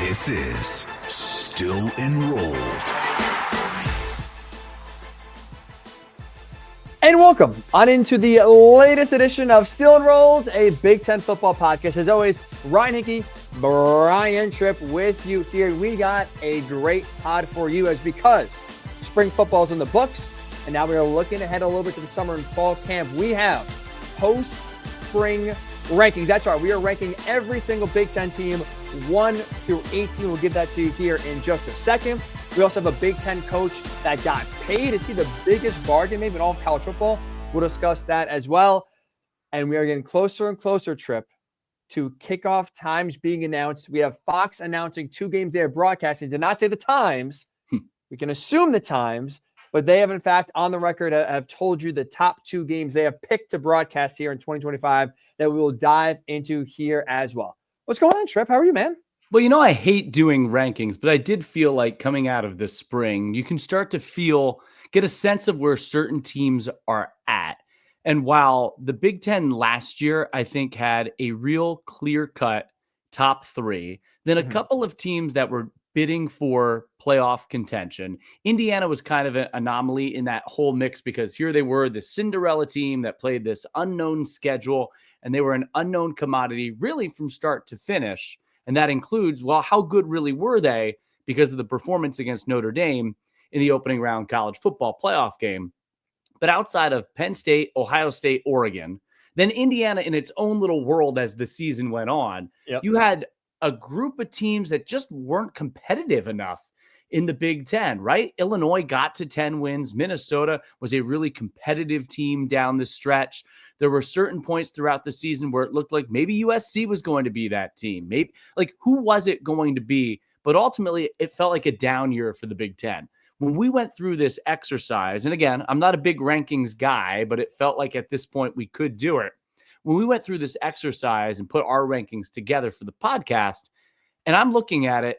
This is Still Enrolled. And welcome on into the latest edition of Still Enrolled, a Big Ten football podcast. As always, Ryan Hickey, Brian Tripp with you here. We got a great pod for you because spring football is in the books, and now we are looking ahead a little bit to the summer and fall camp. We have post-spring rankings. That's right. We are ranking every single Big Ten team 1 through 18. We'll give that to you here in just a second. We also have a Big Ten coach that got paid. Is he the biggest bargain maybe in all of college football? We'll discuss that as well. And we are getting closer and closer, Trip, to kickoff times being announced. We have Fox announcing 2 games they are broadcasting. Did not say the times. We can assume the times, but they have, in fact, on the record, have told you the top 2 games they have picked to broadcast here in 2025 that we will dive into here as well. What's going on, Trip? How are you, man? Well, you know, I hate doing rankings, but I did feel like coming out of this spring, you can start to get a sense of where certain teams are at. And while the Big Ten last year, I think, had a real clear-cut top 3, then a couple of teams that were bidding for playoff contention. Indiana was kind of an anomaly in that whole mix because here they were, the Cinderella team that played this unknown schedule, and they were an unknown commodity really from start to finish. And that includes, well, how good really were they because of the performance against Notre Dame in the opening round college football playoff game. But outside of Penn State, Ohio State, Oregon, then Indiana in its own little world as the season went on, you had a group of teams that just weren't competitive enough in the Big Ten, right? Illinois got to 10 wins. Minnesota was a really competitive team down the stretch. There were certain points throughout the season where it looked like maybe USC was going to be that team. Maybe like who was it going to be? But ultimately, it felt like a down year for the Big Ten. When we went through this exercise, and again, I'm not a big rankings guy, but it felt like at this point we could do it. When we went through this exercise and put our rankings together for the podcast, and I'm looking at it,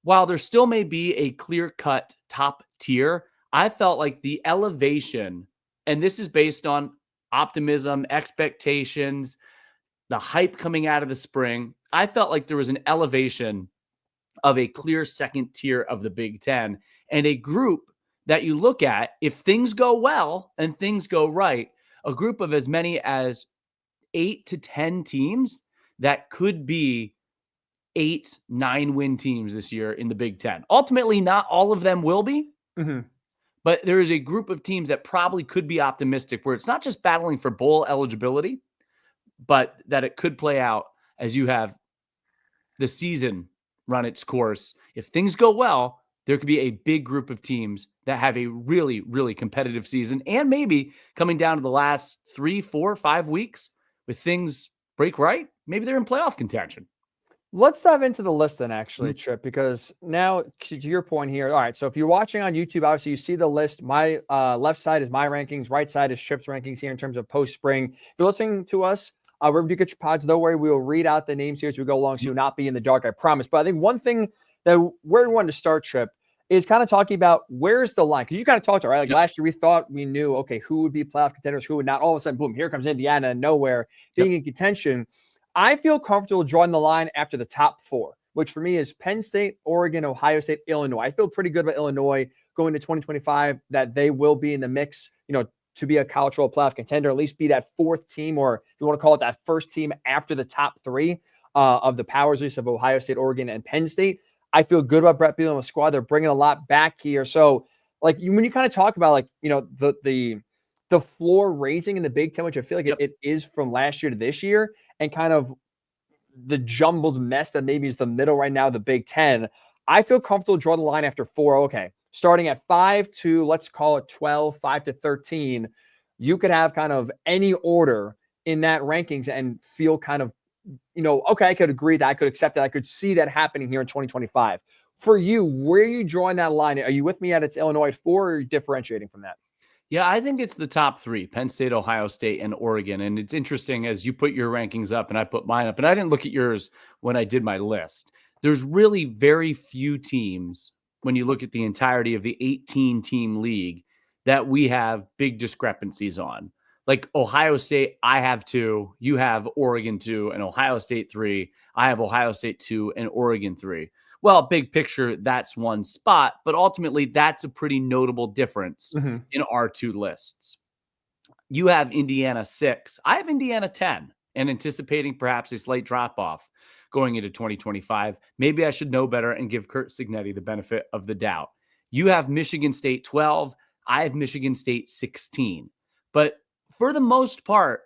while there still may be a clear-cut top tier, I felt like the elevation, and this is based on optimism, expectations, the hype coming out of the spring, I felt like there was an elevation of a clear second tier of the Big Ten and a group that you look at, if things go well and things go right, a group of as many as 8 to 10 teams that could be 8-9 win teams this year in the Big Ten. Ultimately, not all of them will be, but there is a group of teams that probably could be optimistic where it's not just battling for bowl eligibility, but that it could play out as you have the season run its course. If things go well, there could be a big group of teams that have a really, really competitive season. And maybe coming down to the last 3, 4, 5 weeks, if things break right, maybe they're in playoff contention. Let's dive into the list then, actually, Trip, because now to your point here. All right, so if you're watching on YouTube, obviously you see the list. My left side is my rankings. Right side is Trip's rankings here in terms of post-spring. If you're listening to us, wherever you get your pods, don't worry. We will read out the names here as we go along, so you'll not be in the dark, I promise. But I think one thing that where we wanted to start, Trip, is kind of talking about where's the line. Because you kind of talked about, right? Like last year, we thought we knew, okay, who would be playoff contenders, who would not. All of a sudden, boom, here comes Indiana and nowhere being in contention. I feel comfortable drawing the line after the top 4, which for me is Penn State, Oregon, Ohio State, Illinois. I feel pretty good about Illinois going to 2025 that they will be in the mix, to be a college football playoff contender, at least be that 4th team, or if you want to call it that first team after the top 3 of the powers list of Ohio State, Oregon, and Penn State. I feel good about Bret Bielema's squad. They're bringing a lot back here. So, when you kind of talk about the floor raising in the Big Ten, which I feel like it is from last year to this year, and kind of the jumbled mess that maybe is the middle right now, the Big Ten, I feel comfortable drawing the line after 4. Okay, starting at 5 to, let's call it 12, 5 to 13, you could have kind of any order in that rankings and feel kind of, okay, I could agree that, I could accept that, I could see that happening here in 2025. For you, where are you drawing that line? Are you with me at it's Illinois at 4, or are you differentiating from that? Yeah, I think it's the top 3, Penn State, Ohio State, and Oregon. And it's interesting as you put your rankings up and I put mine up, and I didn't look at yours when I did my list. There's really very few teams when you look at the entirety of the 18-team league that we have big discrepancies on. Like Ohio State, I have 2, you have Oregon 2, and Ohio State 3. I have Ohio State 2 and Oregon 3. Well, big picture, that's one spot, but ultimately that's a pretty notable difference in our two lists. You have Indiana 6. I have Indiana 10 and anticipating perhaps a slight drop off going into 2025. Maybe I should know better and give Curt Cignetti the benefit of the doubt. You have Michigan State 12. I have Michigan State 16. But for the most part,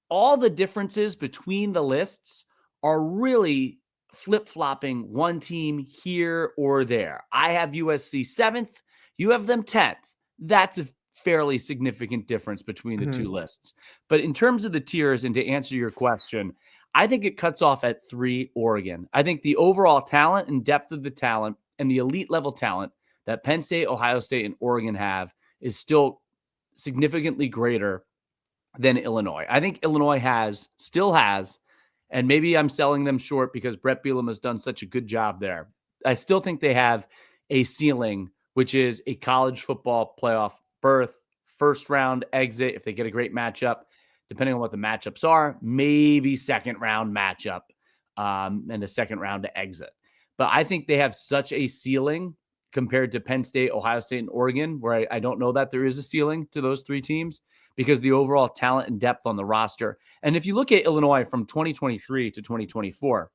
all the differences between the lists are really flip-flopping one team here or there. I have USC 7th. You have them 10th. That's a fairly significant difference between the two lists. But in terms of the tiers, and to answer your question, I think it cuts off at 3 Oregon. I think the overall talent and depth of the talent and the elite level talent that Penn State, Ohio State, and Oregon have is still significantly greater than Illinois. I think Illinois still has, and maybe I'm selling them short because Bret Bielema has done such a good job there. I still think they have a ceiling, which is a college football playoff berth, first round exit if they get a great matchup, depending on what the matchups are, maybe second round matchup and a second round to exit. But I think they have such a ceiling compared to Penn State, Ohio State, and Oregon, where I don't know that there is a ceiling to those three teams because the overall talent and depth on the roster. And if you look at Illinois from 2023 to 2024,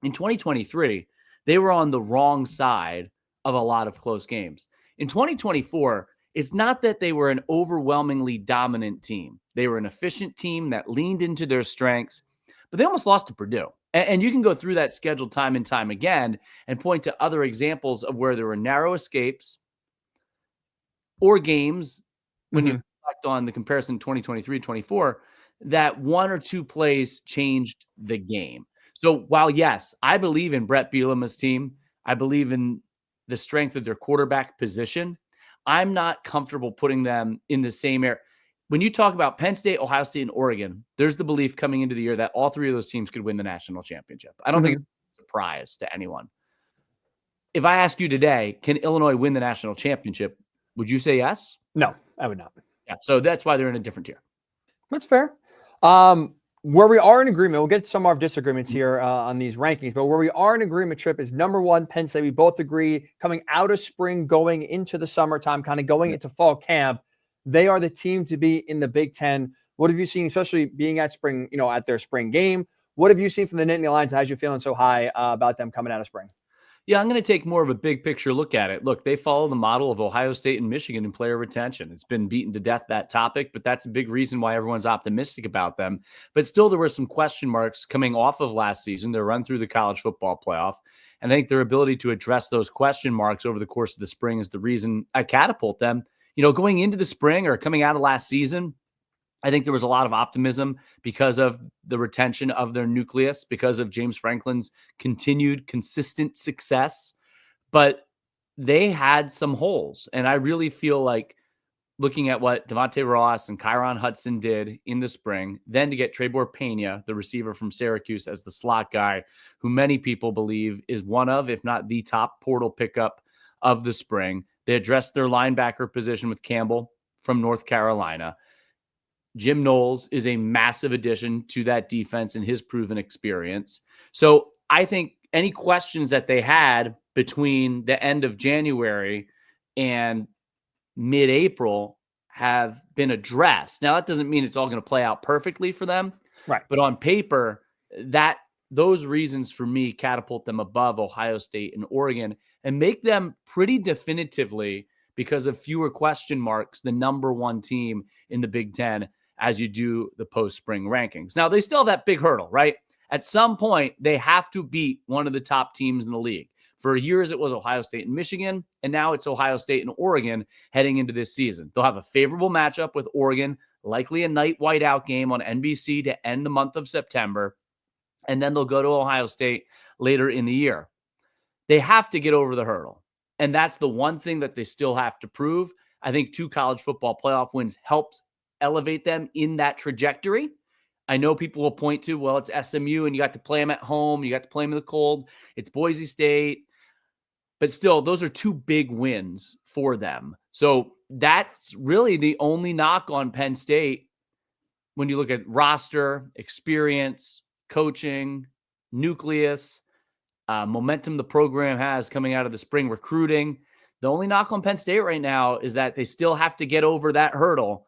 in 2023, they were on the wrong side of a lot of close games. In 2024, it's not that they were an overwhelmingly dominant team. They were an efficient team that leaned into their strengths, but they almost lost to Purdue. And you can go through that schedule time and time again and point to other examples of where there were narrow escapes or games when you reflect on the comparison 2023-24 that one or two plays changed the game. So while, yes, I believe in Bret Bielema's team, I believe in the strength of their quarterback position, I'm not comfortable putting them in the same area. When you talk about Penn State, Ohio State, and Oregon, there's the belief coming into the year that all three of those teams could win the national championship. I don't think it's a surprise to anyone. If I ask you today, can Illinois win the national championship? Would you say yes? No, I would not. Yeah, so that's why they're in a different tier. That's fair. Where we are in agreement, we'll get to some of our disagreements here on these rankings, but where we are in agreement, Trip, is number 1, Penn State. We both agree coming out of spring, going into the summertime, kind of going into fall camp, they are the team to be in the Big Ten. What have you seen, especially being at spring, at their spring game? What have you seen from the Nittany Lions? How's you feeling so high about them coming out of spring? Yeah, I'm going to take more of a big picture look at it. Look, they follow the model of Ohio State and Michigan in player retention. It's been beaten to death, that topic, but that's a big reason why everyone's optimistic about them. But still, there were some question marks coming off of last season, their run through the college football playoff. And I think their ability to address those question marks over the course of the spring is the reason I catapult them. Going into the spring or coming out of last season, I think there was a lot of optimism because of the retention of their nucleus, because of James Franklin's continued consistent success. But they had some holes. And I really feel like looking at what Devontae Ross and Kyron Hudson did in the spring, then to get Trebor Pena, the receiver from Syracuse, as the slot guy, who many people believe is one of, if not the top portal pickup of the spring. They addressed their linebacker position with Campbell from North Carolina. Jim Knowles is a massive addition to that defense and his proven experience. So I think any questions that they had between the end of January and mid-April have been addressed. Now, that doesn't mean it's all going to play out perfectly for them. Right. But on paper, those reasons for me catapult them above Ohio State and Oregon and make them pretty definitively, because of fewer question marks, the number 1 team in the Big Ten as you do the post-spring rankings. Now, they still have that big hurdle, right? At some point, they have to beat one of the top teams in the league. For years, it was Ohio State and Michigan, and now it's Ohio State and Oregon heading into this season. They'll have a favorable matchup with Oregon, likely a night whiteout game on NBC to end the month of September, and then they'll go to Ohio State later in the year. They have to get over the hurdle, and that's the one thing that they still have to prove. I think 2 college football playoff wins helps elevate them in that trajectory. I know people will point to, well, it's SMU and you got to play them at home. You got to play them in the cold. It's Boise State. But still, those are 2 big wins for them. So that's really the only knock on Penn State when you look at roster, experience, coaching, nucleus. momentum the program has coming out of the spring recruiting. The only knock on Penn State right now is that they still have to get over that hurdle,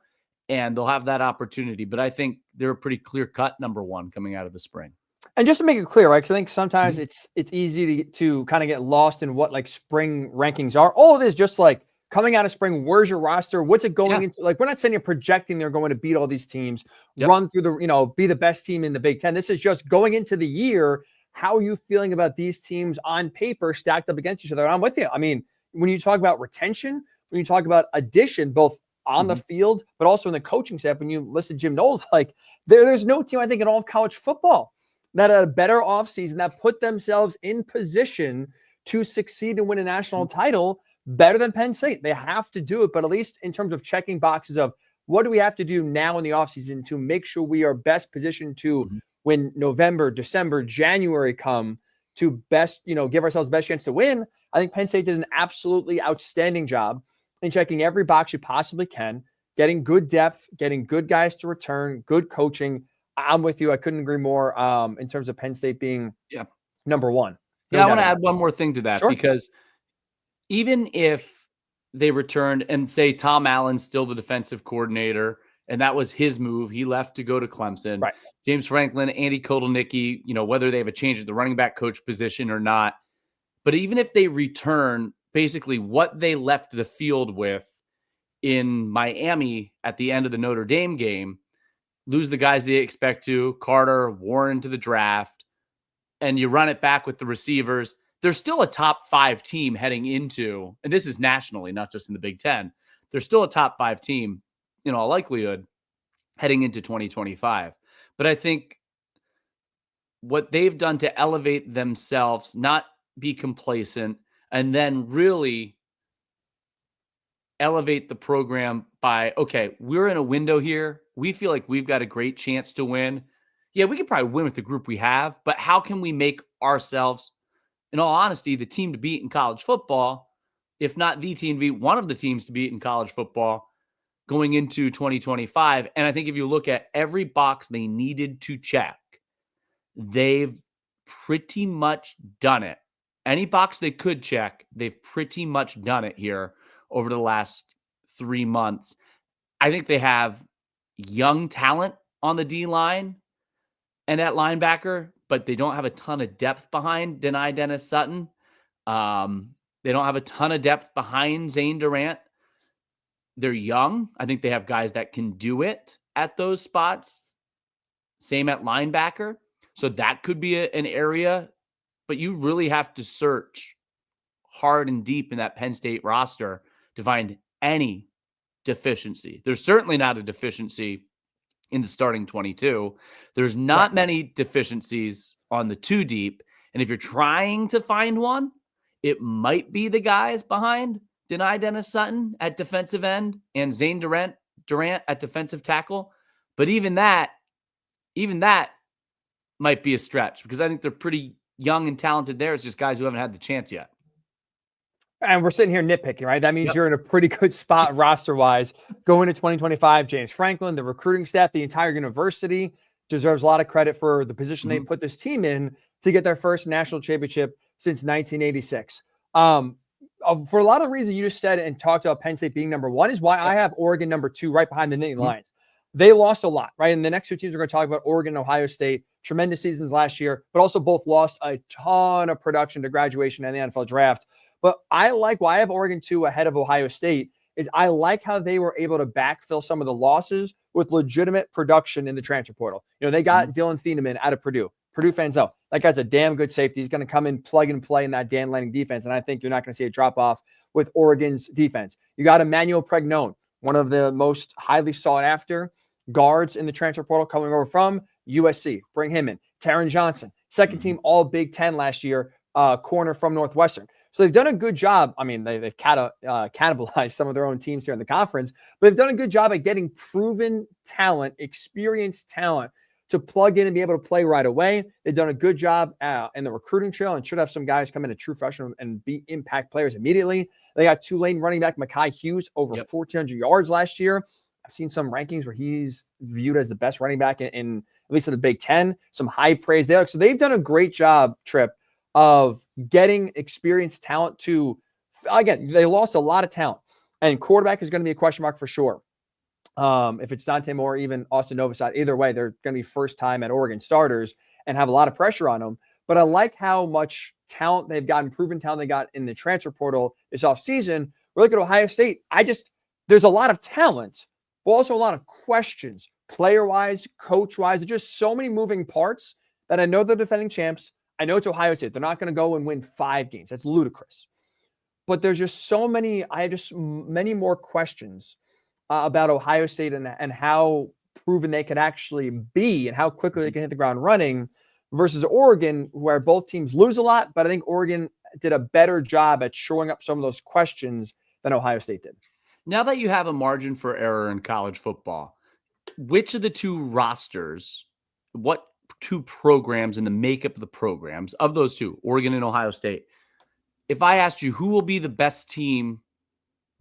and they'll have that opportunity. But I think they're a pretty clear-cut number one coming out of the spring. And just to make it clear, right? Because I think sometimes it's easy to kind of get lost in what like spring rankings are. All it is just like coming out of spring, where's your roster? What's it going into? Like, we're not saying you're projecting they're going to beat all these teams, run through the, be the best team in the Big Ten. This is just going into the year. How are you feeling about these teams on paper stacked up against each other? And I'm with you. I mean, when you talk about retention, when you talk about addition, both on the field, but also in the coaching staff, when you listen to Jim Knowles, like there's no team, I think, in all of college football that had a better offseason that put themselves in position to succeed and win a national title better than Penn State. They have to do it, but at least in terms of checking boxes of what do we have to do now in the offseason to make sure we are best positioned to when November, December, January come to best, give ourselves the best chance to win. I think Penn State did an absolutely outstanding job in checking every box you possibly can, getting good depth, getting good guys to return, good coaching. I'm with you. I couldn't agree more in terms of Penn State being number one. I want to add one more thing to that because even if they returned and say Tom Allen's still the defensive coordinator and that was his move, he left to go to Clemson. Right. James Franklin, Andy Kotelnicki, whether they have a change at the running back coach position or not. But even if they return basically what they left the field with in Miami at the end of the Notre Dame game, lose the guys they expect to, Carter, Warren to the draft, and you run it back with the receivers, there's still a top 5 team heading into, and this is nationally, not just in the Big Ten, there's still a top 5 team, in all likelihood, heading into 2025. But I think what they've done to elevate themselves, not be complacent, and then really elevate the program by, okay, we're in a window here. We feel like we've got a great chance to win. Yeah, we could probably win with the group we have, but how can we make ourselves, in all honesty, the team to beat in college football, if not the team to beat, one of the teams to beat in college football going into 2025? And I think if you look at every box they needed to check, they've pretty much done it. Any box they could check, they've pretty much done it here over the last 3 months. I think they have young talent on the D-line and at linebacker, but they don't have a ton of depth behind Dennis Sutton. They don't have a ton of depth behind Zane Durant. They're young. I think they have guys that can do it at those spots. Same at linebacker. So that could be an area, but you really have to search hard and deep in that Penn State roster to find any deficiency. There's certainly not a deficiency in the starting 22. There's not many deficiencies on the 2 deep. And if you're trying to find one, it might be the guys behind Dennis Sutton at defensive end and Zane Durant at defensive tackle. But even that might be a stretch because I think they're pretty young and talented there. It's just guys who haven't had the chance yet. And we're sitting here nitpicking, right? That means you're in a pretty good spot roster-wise going to 2025. James Franklin, the recruiting staff, the entire university deserves a lot of credit for the position they put this team in to get their first national championship since 1986. For a lot of reasons you just said and talked about Penn State being number one is why I have Oregon number 2 right behind the Nittany Lions. They lost a lot, right? And the next 2 teams we're going to talk about, Oregon and Ohio State, tremendous seasons last year, but also both lost a ton of production to graduation and the NFL draft. But I like why I have Oregon 2 ahead of Ohio State is I like how they were able to backfill some of the losses with legitimate production in the transfer portal. They got Dylan Thieneman out of Purdue. Purdue fans know that guy's a damn good safety. He's going to come in, plug and play in that Dan Lanning defense. And I think you're not going to see a drop off with Oregon's defense. You got Emmanuel Pregnone, one of the most highly sought after guards in the transfer portal coming over from USC. Bring him in. Taron Johnson, second team all Big Ten last year, corner from Northwestern. So they've done a good job. I mean, they've cannibalized some of their own teams here in the conference, but they've done a good job at getting proven talent, experienced talent to plug in and be able to play right away. They've done a good job in the recruiting trail and should have some guys come in a true freshman and be impact players immediately. They got Tulane running back Mekhi Hughes over 1,400 yards last year. I've seen some rankings where he's viewed as the best running back in at least in the Big Ten. Some high praise there. So they've done a great job, Trip, of getting experienced talent to, again, they lost a lot of talent, and quarterback is going to be a question mark for sure. If it's Dante Moore, even Austin Novosad, either way, they're going to be first time at Oregon starters and have a lot of pressure on them. But I like how much talent they've gotten, proven talent they got in the transfer portal this offseason. We look at Ohio State. There's a lot of talent, but also a lot of questions, player-wise, coach-wise. There's just so many moving parts that I know they're defending champs. I know it's Ohio State. They're not going to go and win 5 games. That's ludicrous. But there's just so many, I have just many more questions about Ohio State and how proven they can actually be and how quickly they can hit the ground running versus Oregon, where both teams lose a lot. But I think Oregon did a better job at showing up some of those questions than Ohio State did. Now that you have a margin for error in college football, which of the 2 rosters, what 2 programs in the makeup of the programs of those 2, Oregon and Ohio State, if I asked you who will be the best team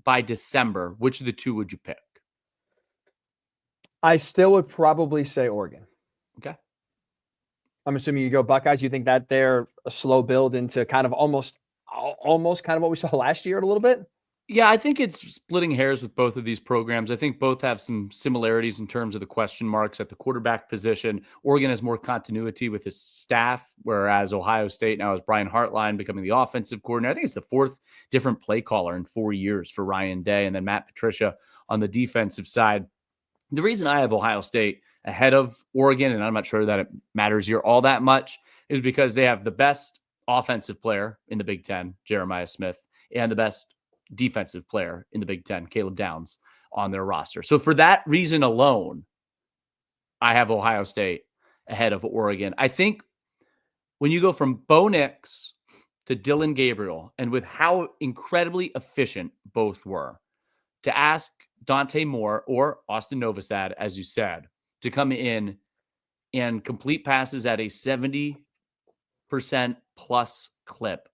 by December, which of the 2 would you pick? I still would probably say Oregon. Okay. I'm assuming you go Buckeyes. You think that they're a slow build into kind of almost kind of what we saw last year a little bit? Yeah, I think it's splitting hairs with both of these programs. I think both have some similarities in terms of the question marks at the quarterback position. Oregon has more continuity with his staff, whereas Ohio State now has Brian Hartline becoming the offensive coordinator. I think it's the 4th different play caller in 4 years for Ryan Day, and then Matt Patricia on the defensive side. The reason I have Ohio State ahead of Oregon, and I'm not sure that it matters here all that much, is because they have the best offensive player in the Big Ten, Jeremiah Smith, and the best defensive player in the Big Ten, Caleb Downs, on their roster. So for that reason alone, I have Ohio State ahead of Oregon. I think when you go from Bo Nix to Dylan Gabriel, and with how incredibly efficient both were, to ask Dante Moore or Austin Novosad, as you said, to come in and complete passes at a 70% plus clip,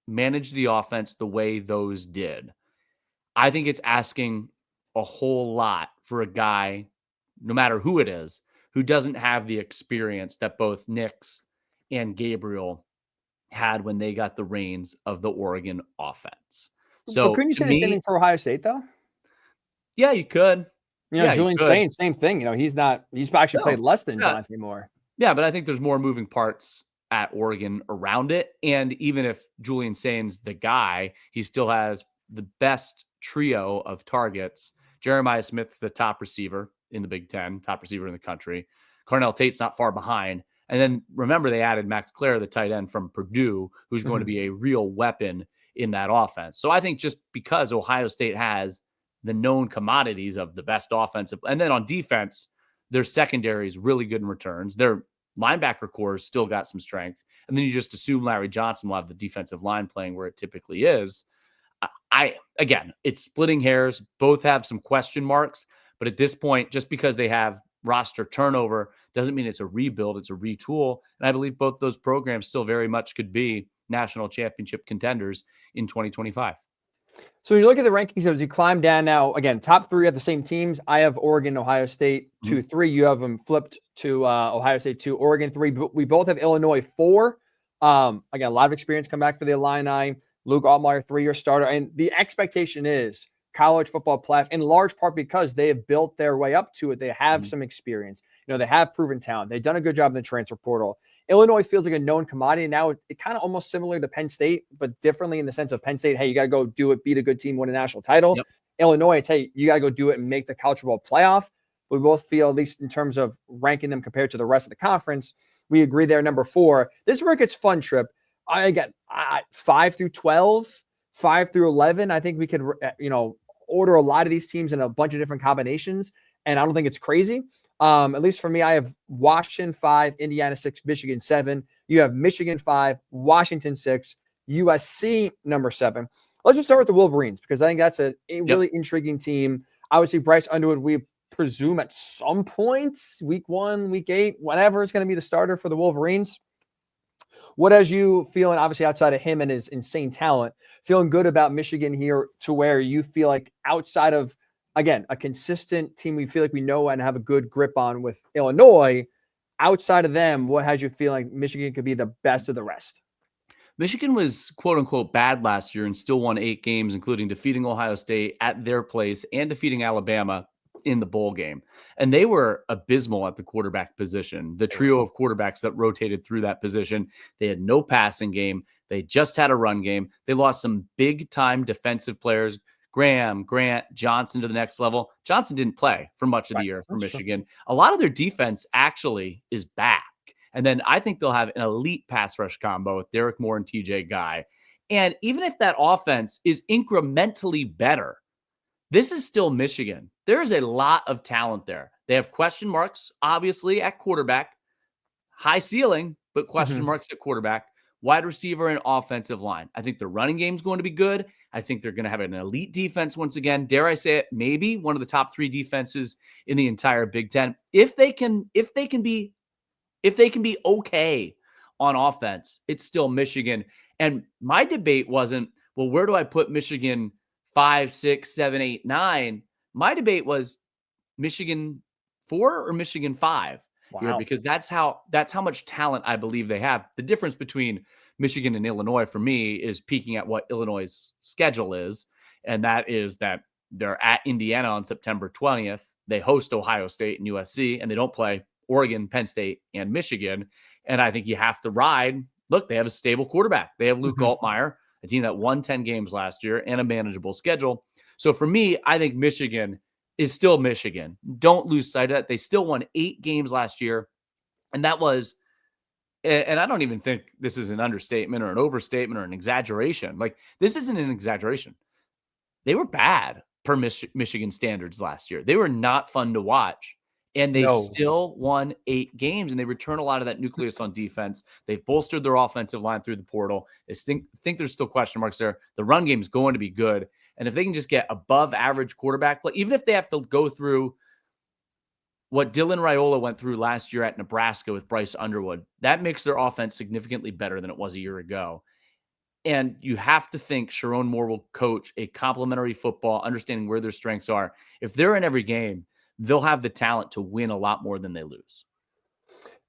manage the offense the way those did, I think it's asking a whole lot for a guy, no matter who it is, who doesn't have the experience that both Nix and Gabriel had when they got the reins of the Oregon offense. So but couldn't you to say the same me, thing for Ohio State, though? yeah, you could. Julian Saints, same thing. He's actually played less than Yeah. Dante Moore. Yeah, but I think there's more moving parts at Oregon around it. And even if Julian Saints the guy, he still has the best trio of targets. Jeremiah Smith's the top receiver in the Big Ten, top receiver in the country. Cornell Tate's not far behind. And then remember, they added Max Clare, the tight end from Purdue, who's going to be a real weapon in that offense. So I think just because Ohio State has the known commodities of the best offensive, and then on defense, their secondary is really good in returns. Their linebacker core has still got some strength. And then you just assume Larry Johnson will have the defensive line playing where it typically is. Again, it's splitting hairs. Both have some question marks, but at this point, just because they have roster turnover doesn't mean it's a rebuild, it's a retool. And I believe both those programs still very much could be national championship contenders in 2025. So when you look at the rankings as you climb down now, again, top 3 have the same teams. I have Oregon, Ohio State 2, 3. You have them flipped to Ohio State 2, Oregon 3. But we both have Illinois 4. Again, a lot of experience come back for the Illini. Luke Altmaier, 3-year starter. And the expectation is college football playoff, in large part because they have built their way up to it. They have some experience. They have proven talent. They've done a good job in the transfer portal. Illinois feels like a known commodity. Now it kind of almost similar to Penn State, but differently in the sense of Penn State, hey, you got to go do it, beat a good team, win a national title. Yep. Illinois, it's, hey, you got to go do it and make the college football playoff. We both feel, at least in terms of ranking them compared to the rest of the conference, we agree they're number 4. This is where it gets fun, Trip. I 5 through 12, 5 through 11. I think we could, order a lot of these teams in a bunch of different combinations, and I don't think it's crazy. At least for me, I have Washington 5, Indiana 6, Michigan 7. You have Michigan 5, Washington 6, USC number 7. Let's just start with the Wolverines because I think that's a really intriguing team. Obviously, Bryce Underwood, we presume at some point, week 1, week 8, whatever, is going to be the starter for the Wolverines. What has you feeling, obviously outside of him and his insane talent, feeling good about Michigan here to where you feel like outside of, again, a consistent team we feel like we know and have a good grip on with Illinois, outside of them, what has you feeling like Michigan could be the best of the rest? Michigan was quote unquote bad last year and still won 8 games, including defeating Ohio State at their place and defeating Alabama in the bowl game. And they were abysmal at the quarterback position. The trio of quarterbacks that rotated through that position, they had no passing game. They just had a run game. They lost some big time defensive players. Graham, Grant, Johnson to the next level. Johnson didn't play for much of the year for Michigan. A lot of their defense actually is back. And then I think they'll have an elite pass rush combo with Derek Moore and TJ Guy. And even if that offense is incrementally better, this is still Michigan. There is a lot of talent there. They have question marks, obviously, at quarterback. High ceiling, but question marks at quarterback. Wide receiver and offensive line. I think the running game is going to be good. I think they're going to have an elite defense once again. Dare I say it? Maybe one of the top 3 defenses in the entire Big Ten. If they can be okay on offense, it's still Michigan. And my debate wasn't, well, where do I put Michigan 5, 6, 7, 8, 9? My debate was Michigan 4 or Michigan 5. Here, because that's how much talent I believe they have. The difference between Michigan and Illinois for me is peeking at what Illinois' schedule is. And that is that they're at Indiana on September 20th. They host Ohio State and USC, and they don't play Oregon, Penn State, and Michigan. And I think you have to ride. Look, they have a stable quarterback. They have Luke Altmaier, a team that won 10 games last year, and a manageable schedule. So for me, I think Michigan is still Michigan. Don't lose sight of that. They still won 8 games last year. And that was, and I don't even think this is an understatement or an overstatement or an exaggeration. Like, this isn't an exaggeration. They were bad per Michigan standards last year. They were not fun to watch. And they still won 8 games, and they return a lot of that nucleus on defense. They've bolstered their offensive line through the portal. I think there's still question marks there. The run game is going to be good. And if they can just get above average quarterback play, even if they have to go through what Dylan Raiola went through last year at Nebraska with Bryce Underwood, that makes their offense significantly better than it was a year ago. And you have to think Sharon Moore will coach a complementary football, understanding where their strengths are. If they're in every game, they'll have the talent to win a lot more than they lose.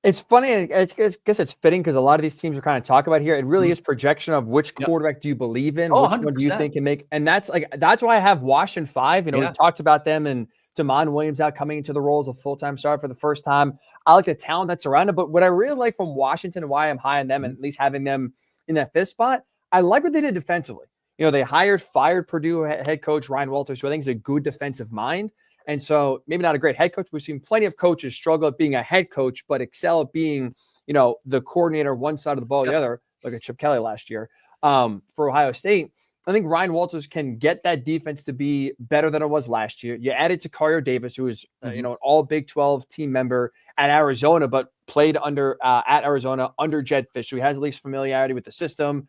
It's funny. I guess it's fitting because a lot of these teams are kind of talking about here. It really is projection of which quarterback do you believe in, which 100%. one do you think can make, and that's why I have Washington 5. We've talked about them and Damon Williams out coming into the role as a full-time starter for the first time. I like the talent that's around it, but what I really like from Washington and why I'm high on them and at least having them in that 5th spot, I like what they did defensively. They fired Purdue head coach Ryan Walters, who I think is a good defensive mind. And so maybe not a great head coach. We've seen plenty of coaches struggle at being a head coach, but excel at being, the coordinator one side of the ball, the other, like a Chip Kelly last year for Ohio State. I think Ryan Walters can get that defense to be better than it was last year. You added to Takario Davis, who is, an all Big 12 team member at Arizona, but played at Arizona under Jed Fish. So he has at least familiarity with the system,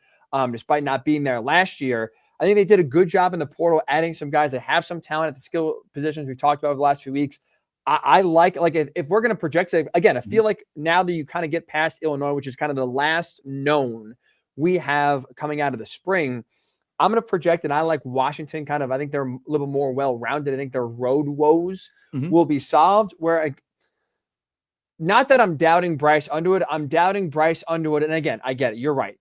despite not being there last year. I think they did a good job in the portal, adding some guys that have some talent at the skill positions we talked about over the last few weeks. I like if we're going to project, again, I feel like now that you kind of get past Illinois, which is kind of the last known we have coming out of the spring, I'm going to project, and I like Washington kind of, I think they're a little more well-rounded. I think their road woes will be solved, not that I'm doubting Bryce Underwood. I'm doubting Bryce Underwood. And again, I get it. You're right.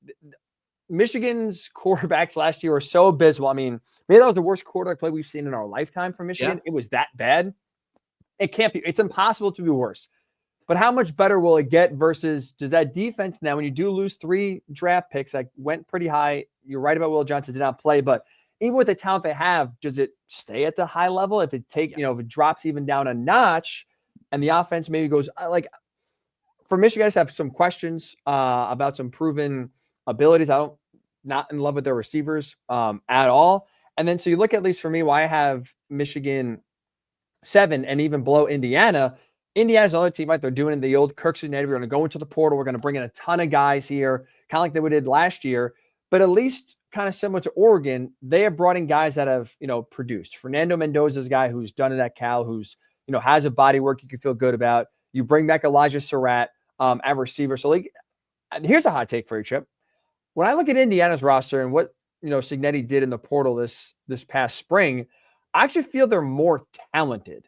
Michigan's quarterbacks last year were so abysmal. I mean, maybe that was the worst quarterback play we've seen in our lifetime from Michigan. It was that bad. It can't be. It's impossible to be worse. But how much better will it get versus does that defense now, when you do lose 3 draft picks that went pretty high, you're right about Will Johnson did not play, but even with the talent they have, does it stay at the high level? If it if it drops even down a notch and the offense maybe goes for Michigan, I just have some questions about some proven abilities. Not in love with their receivers at all. And then so you look, at least for me, why I have Michigan 7 and even below Indiana. Indiana's another team, right? They're doing the old Kirk Cincinnati. We're going to go into the portal. We're going to bring in a ton of guys here, kind of like they did last year. But at least kind of similar to Oregon, they have brought in guys that have, produced. Fernando Mendoza is a guy who's done it at Cal, who's, has a body work you can feel good about. You bring back Elijah Surratt at receiver. So here's a hot take for you, Chip. When I look at Indiana's roster and what, Cignetti did in the portal this past spring, I actually feel they're more talented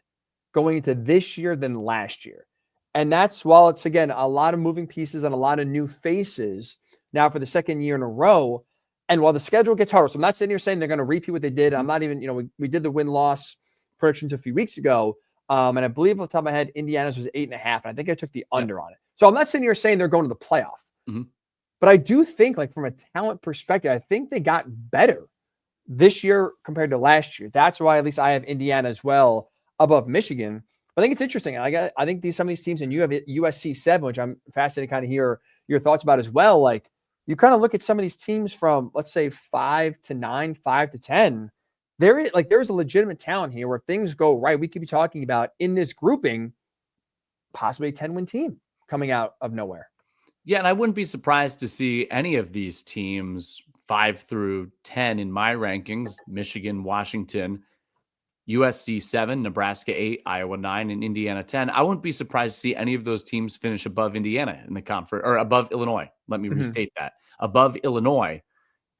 going into this year than last year. And that's, while it's, again, a lot of moving pieces and a lot of new faces, now for the second year in a row. And while the schedule gets harder, so I'm not sitting here saying they're going to repeat what they did. I'm not even, we did the win-loss predictions a few weeks ago. And I believe off the top of my head, Indiana's was 8.5. And I think I took the under on it. So I'm not sitting here saying they're going to the playoff. Mm-hmm. But I do think, like, from a talent perspective, I think they got better this year compared to last year. That's why at least I have Indiana as well above Michigan. I think it's interesting. I think some of these teams, and you have USC 7, which I'm fascinated to kind of hear your thoughts about as well. Like, you kind of look at some of these teams from, let's say, 5 to 9, 5 to 10. There's a legitimate talent here where if things go right, we could be talking about in this grouping, possibly a 10-win team coming out of nowhere. Yeah, and I wouldn't be surprised to see any of these teams 5 through 10 in my rankings: Michigan, Washington, USC 7, Nebraska 8, Iowa 9, and Indiana 10. I wouldn't be surprised to see any of those teams finish above Indiana in the conference, or above Illinois. Let me restate that. Above Illinois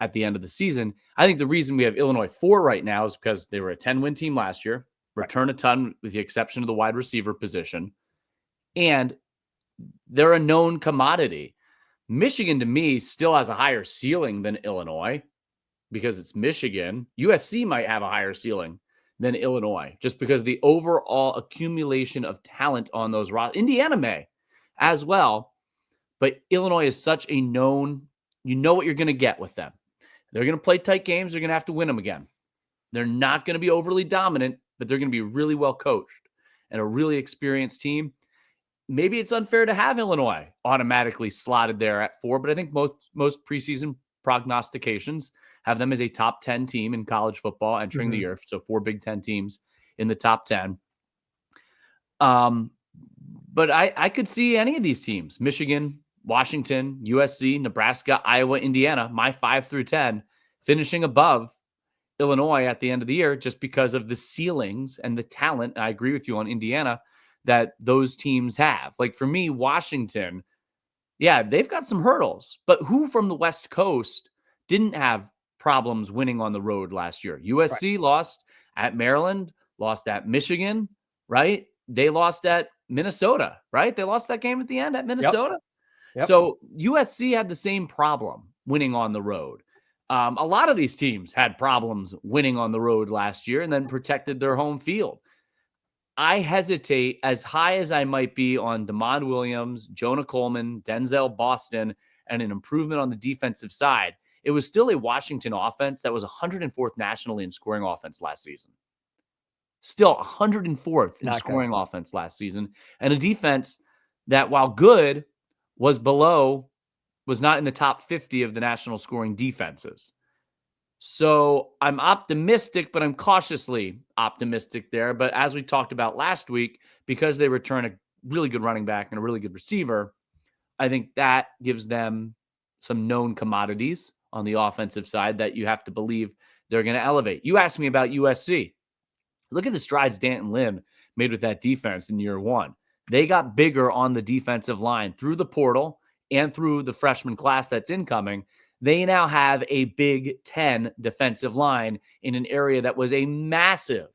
at the end of the season. I think the reason we have Illinois 4 right now is because they were a 10-win team last year, return a ton with the exception of the wide receiver position, and they're a known commodity. Michigan, to me, still has a higher ceiling than Illinois because it's Michigan. USC might have a higher ceiling than Illinois just because of the overall accumulation of talent on those rosters. Indiana may as well, but Illinois is such a known, you know what you're going to get with them. They're going to play tight games. They're going to have to win them again. They're not going to be overly dominant, but they're going to be really well coached and a really experienced team. Maybe it's unfair to have Illinois automatically slotted there at 4, but I think most preseason prognostications have them as a top 10 team in college football entering the year. So 4 Big Ten teams in the top 10. But I could see any of these teams: Michigan, Washington, USC, Nebraska, Iowa, Indiana, my 5 through 10, finishing above Illinois at the end of the year just because of the ceilings and the talent. I agree with you on Indiana that those teams have. Like, for me, Washington, yeah, they've got some hurdles, but who from the West Coast didn't have problems winning on the road last year? USC lost at Maryland, lost at Michigan, right? They lost at Minnesota, right? They lost that game at the end at Minnesota. Yep. So USC had the same problem winning on the road. A lot of these teams had problems winning on the road last year and then protected their home field. I hesitate, as high as I might be on DeMond Williams, Jonah Coleman, Denzel Boston, and an improvement on the defensive side. It was still a Washington offense that was 104th nationally in scoring offense last season. Still 104th in scoring offense last season. And a defense that, while good, was not in the top 50 of the national scoring defenses. So I'm optimistic, but I'm cautiously optimistic there. But as we talked about last week, because they return a really good running back and a really good receiver, I think that gives them some known commodities on the offensive side that you have to believe they're going to elevate. You asked me about USC. Look at the strides Danton Lynn made with that defense in year 1. They got bigger on the defensive line through the portal and through the freshman class that's incoming. They now have a Big Ten defensive line in an area that was a massive,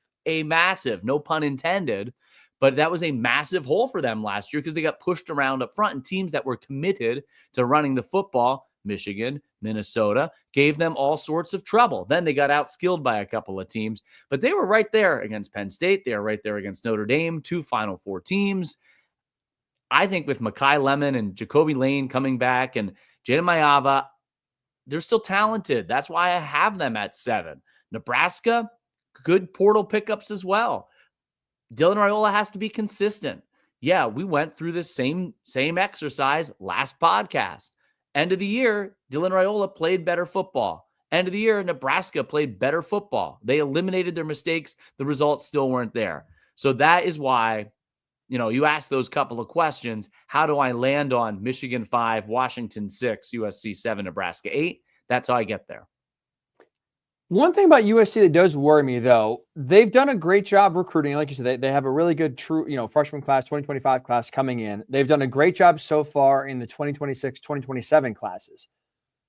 no pun intended, but that was a massive hole for them last year because they got pushed around up front, and teams that were committed to running the football, Michigan, Minnesota, gave them all sorts of trouble. Then they got outskilled by a couple of teams, but they were right there against Penn State. They were right there against Notre Dame, 2 Final Four teams. I think with Mekhi Lemon and Jacoby Lane coming back and Jaden Mayava, they're still talented. That's why I have them at 7. Nebraska, good portal pickups as well. Dylan Raiola has to be consistent. Yeah, we went through this same exercise last podcast. End of the year, Dylan Raiola played better football. End of the year, Nebraska played better football. They eliminated their mistakes. The results still weren't there. So that is why, you ask those couple of questions. How do I land on Michigan 5, Washington 6, USC 7, Nebraska 8? That's how I get there. One thing about USC that does worry me, though, they've done a great job recruiting. Like you said, they have a really good freshman class, 2025 class coming in. They've done a great job so far in the 2026, 2027 classes.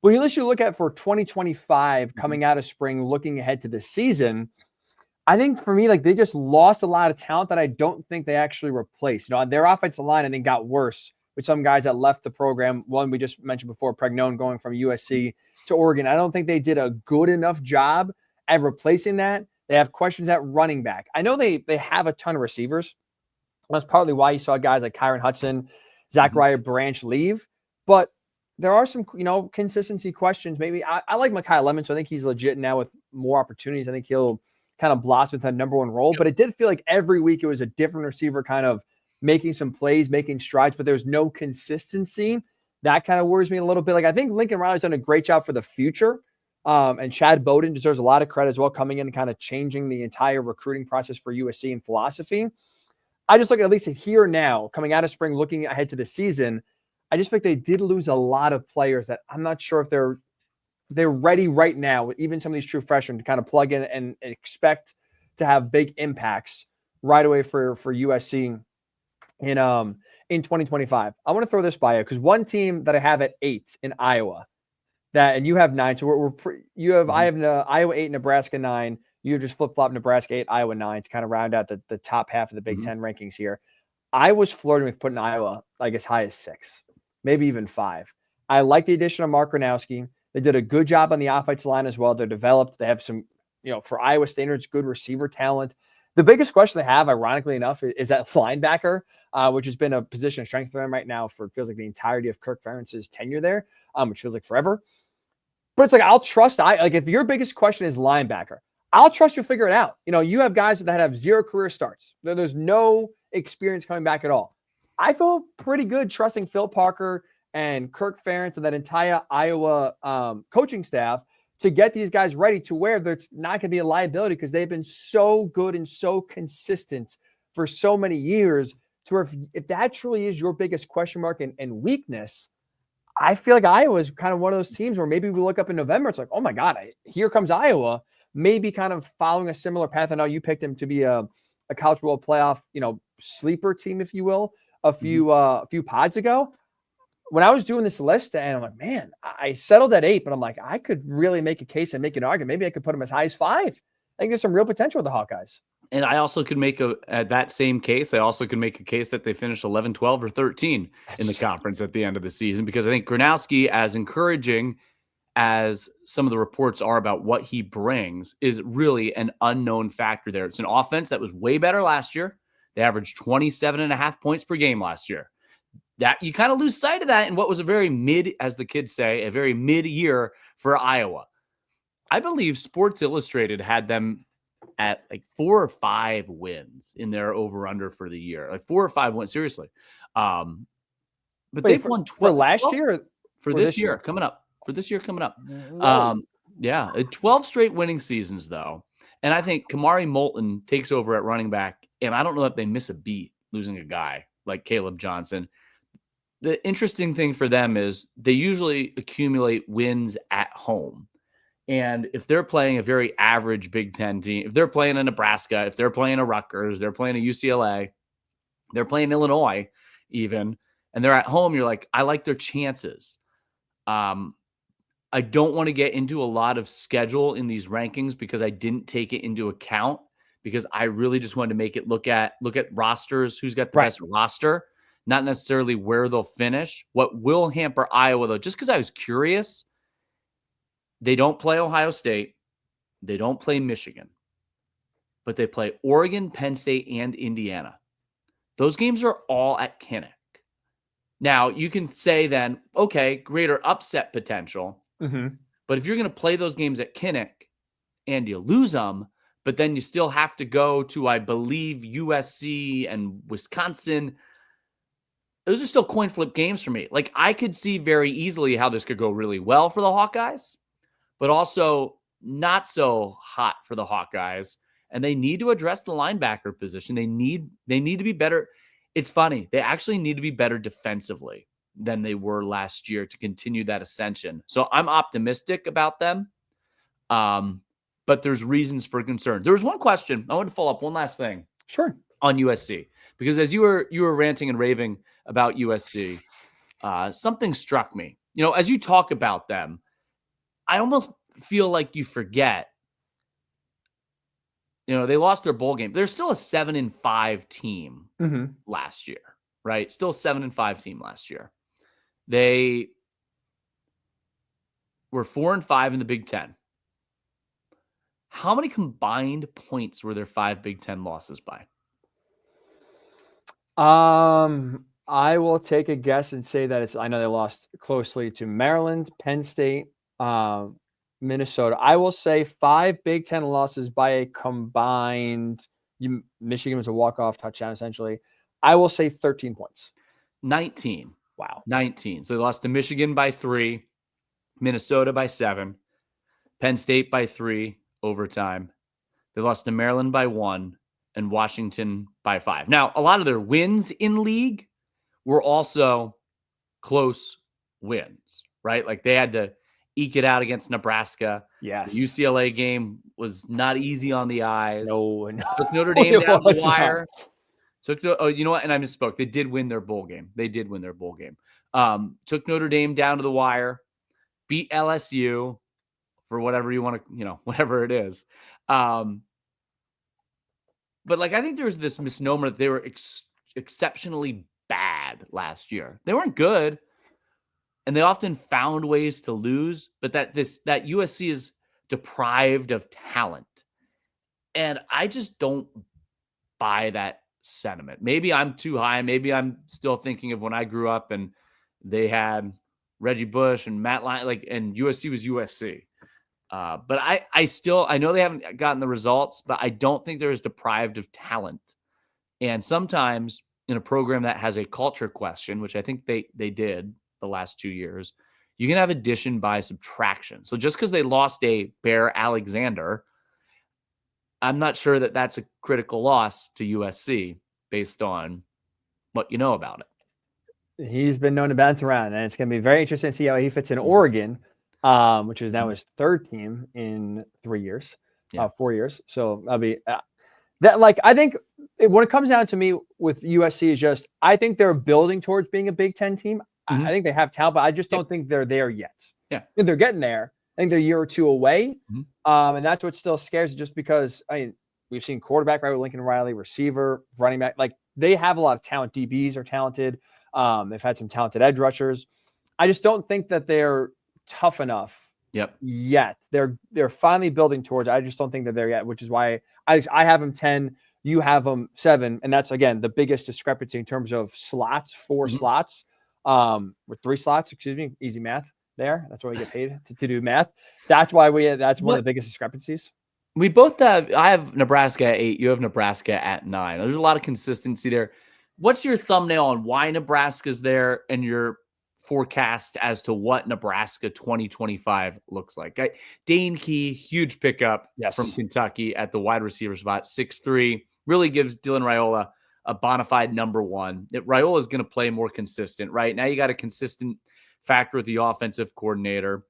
When you look at for 2025 coming out of spring, looking ahead to the season, I think for me, they just lost a lot of talent that I don't think they actually replaced. Their offensive line, I think, got worse with some guys that left the program. One we just mentioned before, Pregnon going from USC to Oregon. I don't think they did a good enough job at replacing that. They have questions at running back. I know they have a ton of receivers. That's partly why you saw guys like Kyron Hudson, Zachariah Branch leave. But there are some, consistency questions. Maybe I like Mekhi Lemon, so I think he's legit now with more opportunities. I think he'll kind of blossom into that number one role. But it did feel like every week it was a different receiver kind of making some plays, making strides, but there's no consistency. That kind of worries me a little bit. Like, I think Lincoln Riley's done a great job for the future. And Chad Bowden deserves a lot of credit as well, coming in and kind of changing the entire recruiting process for USC and philosophy. I just look at least here now, coming out of spring, looking ahead to the season, I just think they did lose a lot of players that I'm not sure if they're ready right now, even some of these true freshmen, to kind of plug in and expect to have big impacts right away for USC in 2025. I want to throw this by you because one team that I have at 8 in Iowa, and you have 9, so I have Iowa 8, Nebraska 9. You just flip-flop Nebraska 8, Iowa 9 to kind of round out the top half of the Big Ten rankings here. I was flirting with putting Iowa like as high as 6, maybe even 5. I like the addition of Mark Gronowski. They did a good job on the offensive line as well. They're developed. They have some, for Iowa standards, good receiver talent. The biggest question they have, ironically enough, is that linebacker, which has been a position of strength for them right now for, it feels like, the entirety of Kirk Ferentz's tenure there, which feels like forever. But it's like, I'll trust, if your biggest question is linebacker, I'll trust you figure it out. You have guys that have 0 career starts. There's no experience coming back at all. I feel pretty good trusting Phil Parker and Kirk Ferentz and that entire Iowa coaching staff to get these guys ready to where there's not going to be a liability because they've been so good and so consistent for so many years to where if that truly is your biggest question mark and weakness, I feel like Iowa is kind of one of those teams where maybe we look up in November, it's like, oh my God, here comes Iowa, maybe kind of following a similar path. I know you picked him to be a College World Playoff, sleeper team, if you will, a few pods ago. When I was doing this list, and I'm like, man, I settled at 8, but I'm like, I could really make a case and make an argument. Maybe I could put them as high as 5. I think there's some real potential with the Hawkeyes. And I also could make that same case. I also could make a case that they finished 11, 12, or 13 in the conference at the end of the season, because I think Gronowski, as encouraging as some of the reports are about what he brings, is really an unknown factor there. It's an offense that was way better last year. They averaged 27.5 points per game last year. That you kind of lose sight of that in what was a very as the kids say, a very mid-year for Iowa. I believe Sports Illustrated had them at like 4 or 5 wins in their over-under for the year, like 4 or 5 wins, seriously. But they've won 12 last year for this year coming up. For this year coming up. 12 straight winning seasons, though. And I think Kamari Moulton takes over at running back, and I don't know that they miss a beat losing a guy like Caleb Johnson. The interesting thing for them is they usually accumulate wins at home. And if they're playing a very average Big Ten team, if they're playing a Nebraska, if they're playing a Rutgers, they're playing a UCLA, they're playing Illinois even, and they're at home, you're like, I like their chances. I don't want to get into a lot of schedule in these rankings because I didn't take it into account, because I really just wanted to make it look at rosters, who's got the best roster, not necessarily where they'll finish. What will hamper Iowa, though, just because I was curious, they don't play Ohio State, they don't play Michigan, but they play Oregon, Penn State, and Indiana. Those games are all at Kinnick. Now, you can say then, okay, greater upset potential. But if you're going to play those games at Kinnick and you lose them, but then you still have to go to, I believe, USC and Wisconsin, those are still coin flip games for me. Like, I could see very easily how this could go really well for the Hawkeyes, but also not so hot for the Hawkeyes. And they need to address the linebacker position. They need to be better. It's funny. They actually need to be better defensively than they were last year to continue that ascension. So I'm optimistic about them. But there's reasons for concern. There was one question. I want to follow up one last thing. Sure. On USC. Because as you were ranting and raving about USC, something struck me. As you talk about them, I almost feel like you forget. They lost their bowl game. They're still a 7-5 team last year. right? Still 7-5 team last year. They were 4-5 in the Big Ten. How many combined points were their 5 Big Ten losses by? I will take a guess and say that I know they lost closely to Maryland, Penn State, Minnesota. I will say 5 Big Ten losses by a combined. Michigan was a walk-off touchdown, essentially. I will say 13 points. 19. Wow. 19. So they lost to Michigan by 3, Minnesota by 7, Penn State by 3, overtime. They lost to Maryland by 1, and Washington by 5. Now, a lot of their wins in league were also close wins, right? Like they had to eke it out against Nebraska. Yes. The UCLA game was not easy on the eyes. No. Took Notre Dame down the wire. You know what? And I misspoke. They did win their bowl game. Took Notre Dame down to the wire, beat LSU for whatever you want to, whatever it is. But like, I think there's this misnomer that they were exceptionally bad last year. They weren't good, and they often found ways to lose, but that USC is deprived of talent. And I just don't buy that sentiment. Maybe I'm too high. Maybe I'm still thinking of when I grew up and they had Reggie Bush and Matt Lyon, and USC was USC. But I know they haven't gotten the results, but I don't think they're as deprived of talent. And sometimes in a program that has a culture question, which I think they did the last 2 years, you can have addition by subtraction. So just because they lost a Bear Alexander, I'm not sure that that's a critical loss to USC based on what you know about it. He's been known to bounce around, and it's going to be very interesting to see how he fits in Oregon, which is now his 3rd team in 3 years, 4 years. So that'll be that. Like, I think when it comes down to me with USC is just, I think they're building towards being a Big Ten team. I think they have talent, but I just don't think they're there yet. Yeah. And they're getting there. I think they're a year or two away. And that's what still scares me, just because we've seen quarterback, right, with Lincoln Riley, receiver, running back. Like, they have a lot of talent. DBs are talented. They've had some talented edge rushers. I just don't think that they're tough enough yet. They're finally building towards it. I just don't think they're there yet, which is why I have them 10, you have them 7. And that's, again, the biggest discrepancy in terms of slots, 4 slots, with 3 slots, easy math there. That's why we get paid to do math. That's why that's one of the biggest discrepancies. We both I have Nebraska at 8. You have Nebraska at 9. There's a lot of consistency there. What's your thumbnail on why Nebraska's there and your forecast as to what Nebraska 2025 looks like? Dane Key, huge pickup from Kentucky at the wide receiver spot, 6'3", really gives Dylan Raiola a bona fide number 1. Raiola is going to play more consistent, right? Now you got a consistent factor with the offensive coordinator.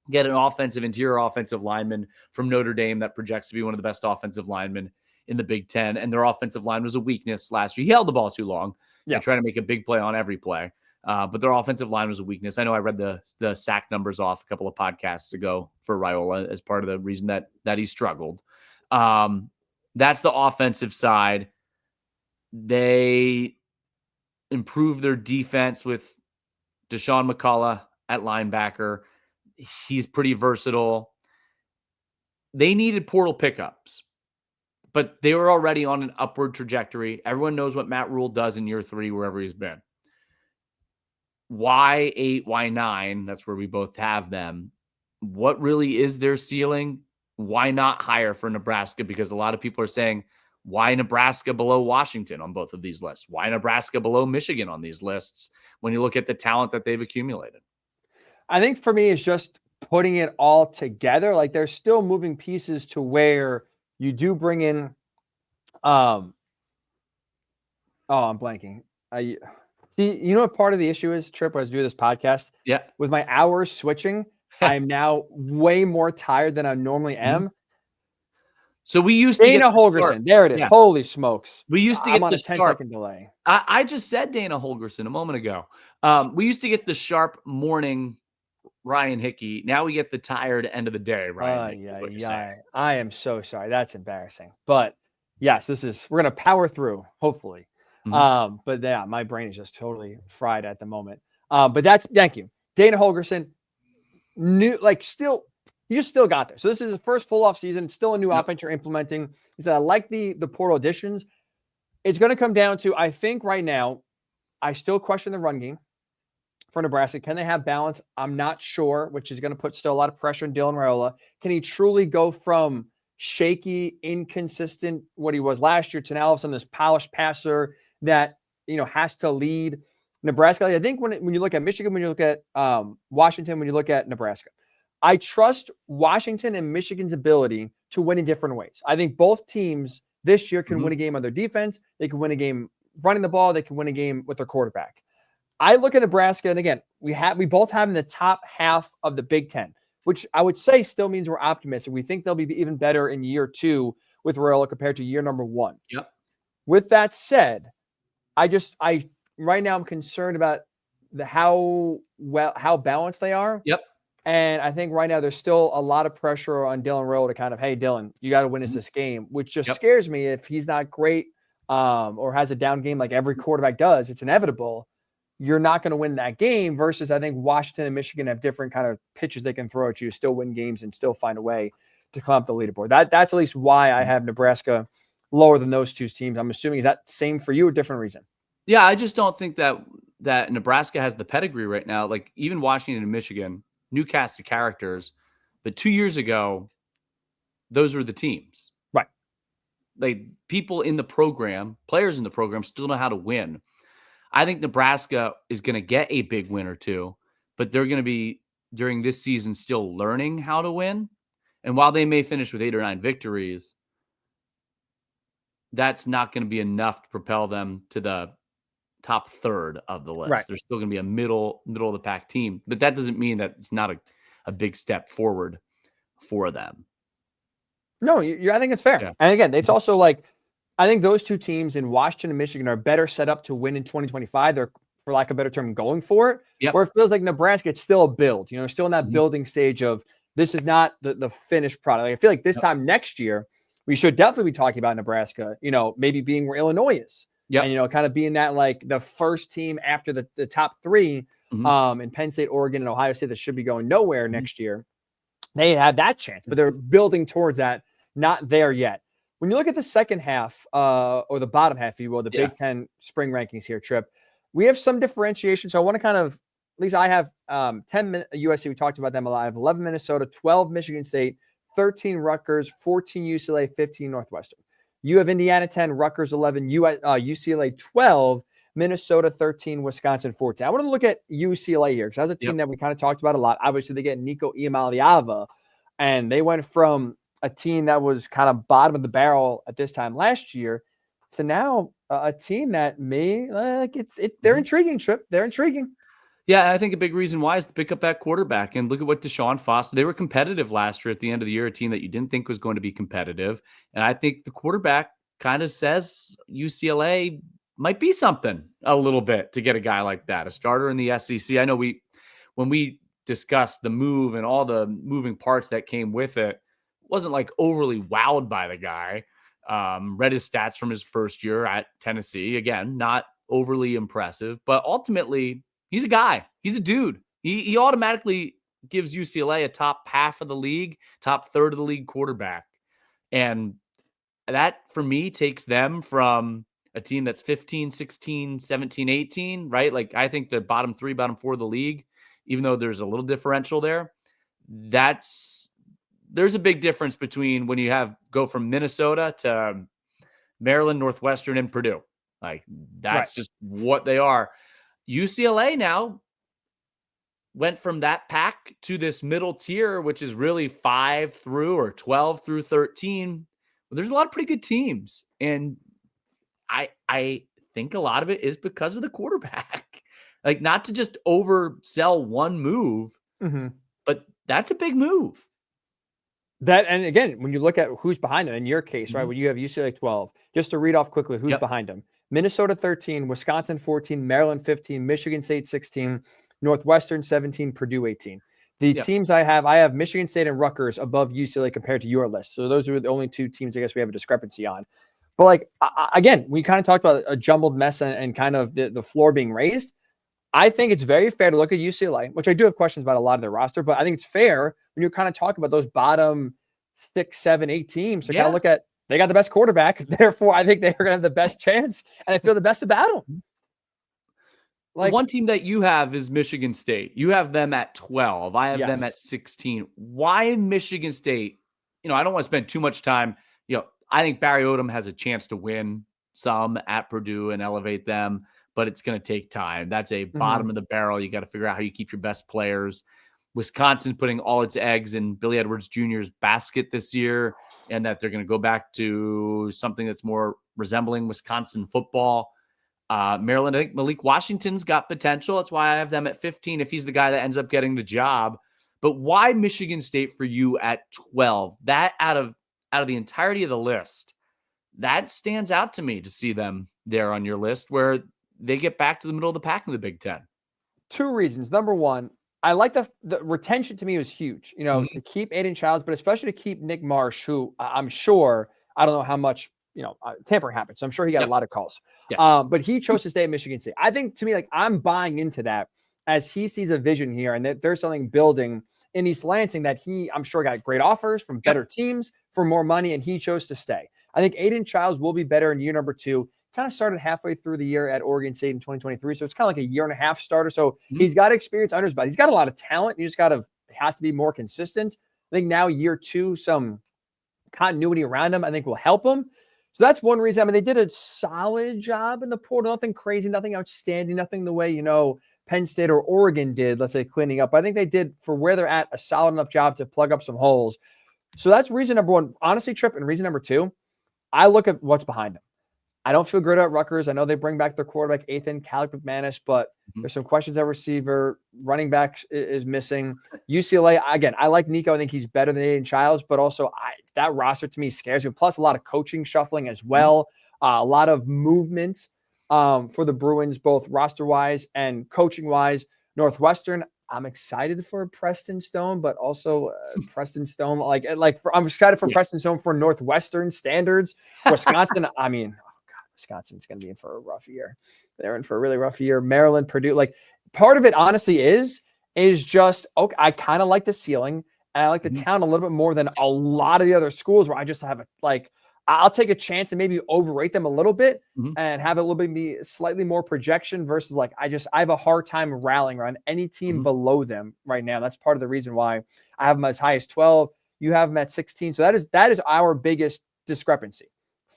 Get an interior offensive lineman from Notre Dame that projects to be one of the best offensive linemen in the Big Ten, and their offensive line was a weakness last year. He held the ball too long. They try to make a big play on every play, but their offensive line was a weakness. I know I read the sack numbers off a couple of podcasts ago for Raiola as part of the reason that he struggled. That's the offensive side. They improved their defense with Deshaun McCullough at linebacker. He's pretty versatile. They needed portal pickups, but they were already on an upward trajectory. Everyone knows what Matt Rule does in year 3, wherever he's been. Why 8? Why 9? That's where we both have them. What really is their ceiling? Why not higher for Nebraska? Because a lot of people are saying, why Nebraska below Washington on both of these lists? Why Nebraska below Michigan on these lists when you look at the talent that they've accumulated? I think for me, it's just putting it all together. Like, there's still moving pieces to where you do bring in, I'm blanking. See, what part of the issue is, Trip, as I do this podcast? Yeah. With my hours switching, I'm now way more tired than I normally am. So we used Dana Holgerson. There it is. Yeah. Holy smokes. We used to get on a 10-second delay. I just said Dana Holgerson a moment ago. We used to get the sharp morning Ryan Hickey. Now we get the tired end of the day, Ryan. I am so sorry. That's embarrassing. But yes, we're going to power through, hopefully. But yeah, my brain is just totally fried at the moment. But thank you. Dana Holgerson, you just still got there. So this is the first full off season. It's still a new offense you're implementing. He said, I like the portal additions. It's going to come down to, I think right now, I still question the run game for Nebraska. Can they have balance? I'm not sure, which is going to put still a lot of pressure on Dylan Raiola. Can he truly go from shaky, inconsistent, what he was last year, to now all of a sudden this polished passer that, has to lead Nebraska? I think when you look at Michigan, when you look at Washington, when you look at Nebraska, I trust Washington and Michigan's ability to win in different ways. I think both teams this year can win a game on their defense. They can win a game running the ball. They can win a game with their quarterback. I look at Nebraska, and again, we both have in the top half of the Big Ten, which I would say still means we're optimistic. We think they'll be even better in year 2 with Raiola compared to year number 1. Yep. With that said, I right now I'm concerned about how balanced they are. Yep. And I think right now there's still a lot of pressure on Dylan Raiola to kind of, hey, Dylan, you got to win us this game, which just scares me if he's not great or has a down game like every quarterback does. It's inevitable. You're not going to win that game versus I think Washington and Michigan have different kind of pitches they can throw at you to still win games and still find a way to climb up the leaderboard. That's at least why I have Nebraska lower than those two teams. I'm assuming, is that same for you or different reason? Yeah, I just don't think that Nebraska has the pedigree right now. Like even Washington and Michigan, new cast of characters, but 2 years ago, those were the teams. Right. Like people in the program, players in the program still know how to win. I think Nebraska is going to get a big win or two, but they're going to be during this season still learning how to win. And while they may finish with 8 or 9 victories, that's not going to be enough to propel them to the top third of the list. Right. They're still going to be a middle of the pack team, but that doesn't mean that it's not a big step forward for them. No, I think it's fair. Yeah. And again, it's also like, I think those two teams in Washington and Michigan are better set up to win in 2025. They're, for lack of a better term, going for it. Yep. Where it feels like Nebraska, it's still a build. Still in that building stage of this is not the finished product. Like, I feel like this time next year, we should definitely be talking about Nebraska, maybe being where Illinois is. Yep. And, kind of being that like the first team after the top 3 in Penn State, Oregon, and Ohio State that should be going nowhere next year. They have that chance, but they're building towards that, not there yet. When you look at the second half or the bottom half, if you will, the Big Ten spring rankings here, Trip, we have some differentiation. So I want to kind of, at least I have 10 USC. We talked about them a lot. I have 11 Minnesota, 12 Michigan State, 13 Rutgers, 14 UCLA, 15 Northwestern. You have Indiana 10, Rutgers 11, UCLA 12, Minnesota 13, Wisconsin 14. I want to look at UCLA here because that's a team that we kind of talked about a lot. Obviously, they get Nico Iamaleava, and they went from a team that was kind of bottom of the barrel at this time last year to now a team that may they're intriguing, Trip. They're intriguing. Yeah, I think a big reason why is to pick up that quarterback and look at what Deshaun Foster. They were competitive last year at the end of the year, a team that you didn't think was going to be competitive. And I think the quarterback kind of says UCLA might be something a little bit to get a guy like that, a starter in the SEC. I know when we discussed the move and all the moving parts that came with it, wasn't like overly wowed by the guy. Read his stats from his first year at Tennessee. Again, not overly impressive, but ultimately he's a guy. He's a dude. He automatically gives UCLA a top half of the league, top third of the league quarterback. And that, for me, takes them from a team that's 15, 16, 17, 18, right? Like, I think the bottom 3, bottom 4 of the league, even though there's a little differential there, there's a big difference between when you go from Minnesota to Maryland, Northwestern, and Purdue. Like, that's just what they are. UCLA now went from that pack to this middle tier, which is really 5 through or 12 through 13. But there's a lot of pretty good teams. And I think a lot of it is because of the quarterback. Like, not to just oversell one move, but that's a big move. And again, when you look at who's behind them, in your case, right, when you have UCLA 12, just to read off quickly who's behind them. Minnesota 13, Wisconsin 14, Maryland 15, Michigan State 16, Northwestern 17, Purdue 18. The teams I have Michigan State and Rutgers above UCLA compared to your list. So those are the only 2 teams I guess we have a discrepancy on. But like, again, we kind of talked about a jumbled mess and kind of the floor being raised. I think it's very fair to look at UCLA, which I do have questions about a lot of their roster, but I think it's fair when you're kind of talking about those bottom 6, 7, 8 teams to kind of look at, they got the best quarterback. Therefore, I think they're going to have the best chance, and I feel the best about them. Like, the one team that you have is Michigan State. You have them at 12. I have them at 16. Why Michigan State? I don't want to spend too much time. I think Barry Odom has a chance to win some at Purdue and elevate them, but it's going to take time. That's a bottom of the barrel. You got to figure out how you keep your best players. Wisconsin putting all its eggs in Billy Edwards Jr.'s basket this year, and that they're going to go back to something that's more resembling Wisconsin football. Maryland, I think Malik Washington's got potential. That's why I have them at 15 if he's the guy that ends up getting the job. But why Michigan State for you at 12? That out of the entirety of the list, that stands out to me to see them there on your list where they get back to the middle of the pack in the Big Ten. 2 reasons. Number one, I like the retention to me was huge, to keep Aiden Childs, but especially to keep Nick Marsh, who I'm sure, I don't know how much, tampering happened. So I'm sure he got a lot of calls. Yes. But he chose to stay at Michigan State. I think to me, like, I'm buying into that as he sees a vision here and that there's something building in East Lansing that I'm sure got great offers from better teams for more money, and he chose to stay. I think Aiden Childs will be better in year number 2. Kind of started halfway through the year at Oregon State in 2023. So it's kind of like a year and a half starter. So he's got experience under his belt. He's got a lot of talent. You just has to be more consistent. I think now year 2, some continuity around him, I think will help him. So that's one reason. I mean, they did a solid job in the portal. Nothing crazy, nothing outstanding, nothing the way, Penn State or Oregon did, let's say, cleaning up. I think they did, for where they're at, a solid enough job to plug up some holes. So that's reason number 1. Honestly, Trip, and reason number 2, I look at what's behind them. I don't feel great about Rutgers. I know they bring back their quarterback, Ethan Calic McManus, but there's some questions at receiver. Running back is missing. UCLA, again, I like Nico. I think he's better than Aiden Childs, but also that roster to me scares me. Plus a lot of coaching shuffling as well. A lot of movement for the Bruins, both roster-wise and coaching-wise. Northwestern, I'm excited for Preston Stone, but also Preston Stone, I'm excited for Preston Stone for Northwestern standards. Wisconsin, Wisconsin's going to be in for a rough year. They're in for a really rough year. Maryland, Purdue, part of it honestly is just, okay, I kind of like the ceiling and I like the talent a little bit more than a lot of the other schools where I just have I'll take a chance and maybe overrate them a little bit and have a little bit be slightly more projection versus I have a hard time rallying around any team below them right now. That's part of the reason why I have them as high as 12. You have them at 16. So that is our biggest discrepancy.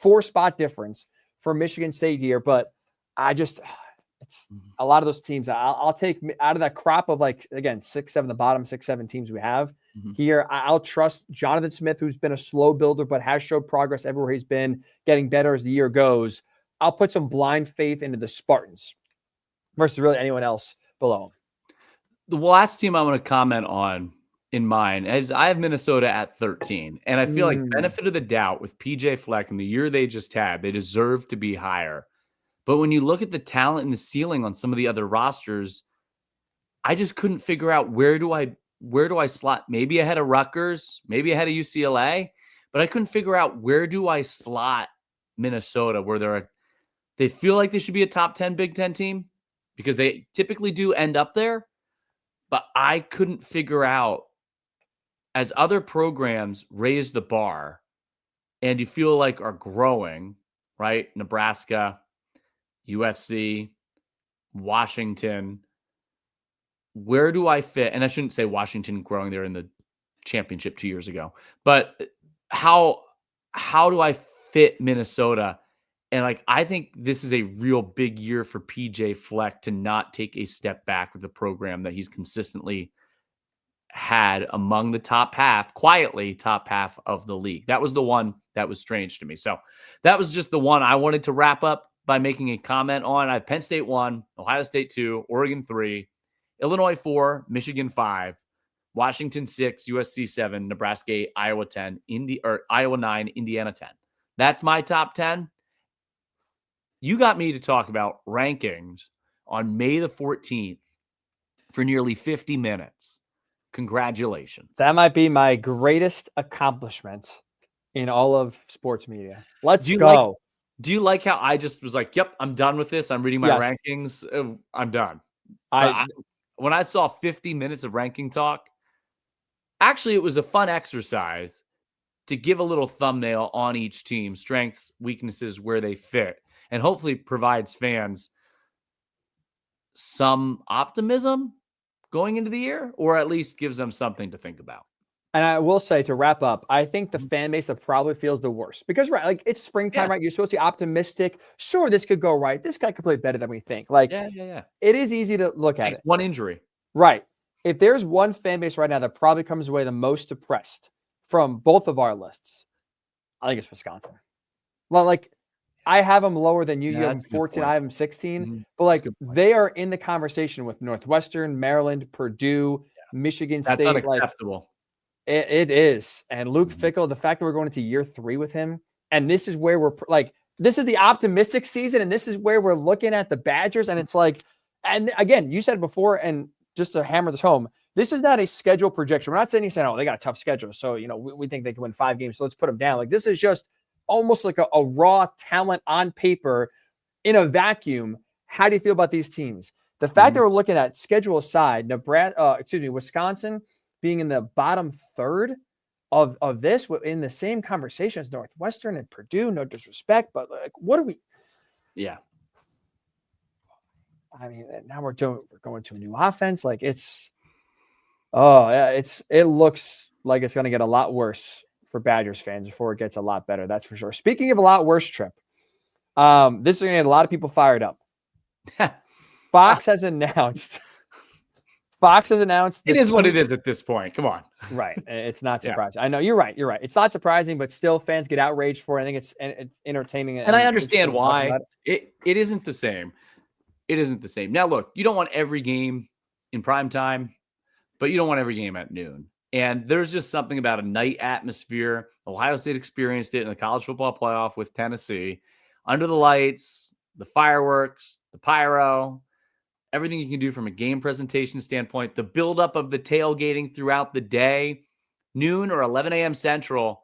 4-spot difference for Michigan State here, but it's a lot of those teams. I'll take out of that crop of 6, 7, the bottom 6, 7 teams we have here. I'll trust Jonathan Smith, who's been a slow builder, but has showed progress everywhere he's been, getting better as the year goes. I'll put some blind faith into the Spartans versus really anyone else below them. The last team I want to comment on in mine is I have Minnesota at 13. And I feel like benefit of the doubt with PJ Fleck and the year they just had, they deserve to be higher. But when you look at the talent and the ceiling on some of the other rosters, I just couldn't figure out where do I slot, maybe ahead of Rutgers, maybe ahead of UCLA, but I couldn't figure out where do I slot Minnesota where they feel like they should be a top 10 Big Ten team because they typically do end up there. But I couldn't figure out, as other programs raise the bar and you feel like are growing, right? Nebraska, USC, Washington, where do I fit? And I shouldn't say Washington growing there in the championship 2 years ago, but how do I fit Minnesota? And I think this is a real big year for PJ Fleck to not take a step back with the program that he's consistently had among the quietly top half of the league. That was the one that was strange to me. So that was just the one I wanted to wrap up by making a comment on. I have Penn State 1, Ohio State 2, Oregon 3, Illinois 4, Michigan 5, Washington 6, USC 7, Nebraska 8, Iowa 10, Iowa 9, Indiana 10. That's my top 10. You got me to talk about rankings on May the 14th for nearly 50 minutes. Congratulations. That might be my greatest accomplishment in all of sports media. Let's go. Do you like how I just was like, yep, I'm done with this. I'm reading my Yes. rankings. I'm done. I When I saw 50 minutes of ranking talk, actually, it was a fun exercise to give a little thumbnail on each team, strengths, weaknesses, where they fit, and hopefully provides fans some optimism going into the year, or at least gives them something to think about. And I will say, to wrap up, I think the Mhm. fan base that probably feels the worst because, right, like it's springtime, Yeah. right? You're supposed to be optimistic. Sure, this could go right. This guy could play better than we think. Like, Yeah. it is easy to look at Takes it. one injury. Right. If there's one fan base right now that probably comes away the most depressed from both of our lists, I think it's Wisconsin. Well, like, I have them lower than you. Yeah, You have them that's a good 14. point. I have them 16. Mhm. But That's a like, good point. they are in the conversation with Northwestern, Maryland, Purdue, Michigan That's State. Like, unacceptable. it is. And Luke Mhm. Fickell, the fact that we're going into year 3 with him, and this is where we're like, this is the optimistic season, and this is where we're looking at the Badgers. And it's like, and again, you said before, and just to hammer this home, this is not a schedule projection. We're not saying, oh, they got a tough schedule, so we think they can win 5 games, so let's put them down. Like, this is just almost like a raw talent on paper in a vacuum. How do you feel about these teams? The fact that Mhm. we're looking at schedule aside, Wisconsin being in the bottom third of this in the same conversation as Northwestern and Purdue. No disrespect, but like, what are we? Yeah. I mean, now we're going to a new offense. Like, it looks like it's going to get a lot worse for Badgers fans before it gets a lot better. That's for sure. Speaking of a lot worse, Trip, this is going to get a lot of people fired up. Fox has announced. It is what it is at this point. Come on. Right. It's not Yeah. surprising. I know you're right. It's not surprising, but still fans get outraged for it. I think it's entertaining. And I understand interesting to talk why. about it. It isn't the same. It isn't the same. Now, look, you don't want every game in prime time, but you don't want every game at noon. And there's just something about a night atmosphere. Ohio State experienced it in the college football playoff with Tennessee. Under the lights, the fireworks, the pyro, everything you can do from a game presentation standpoint, the buildup of the tailgating throughout the day, noon or 11 a.m. Central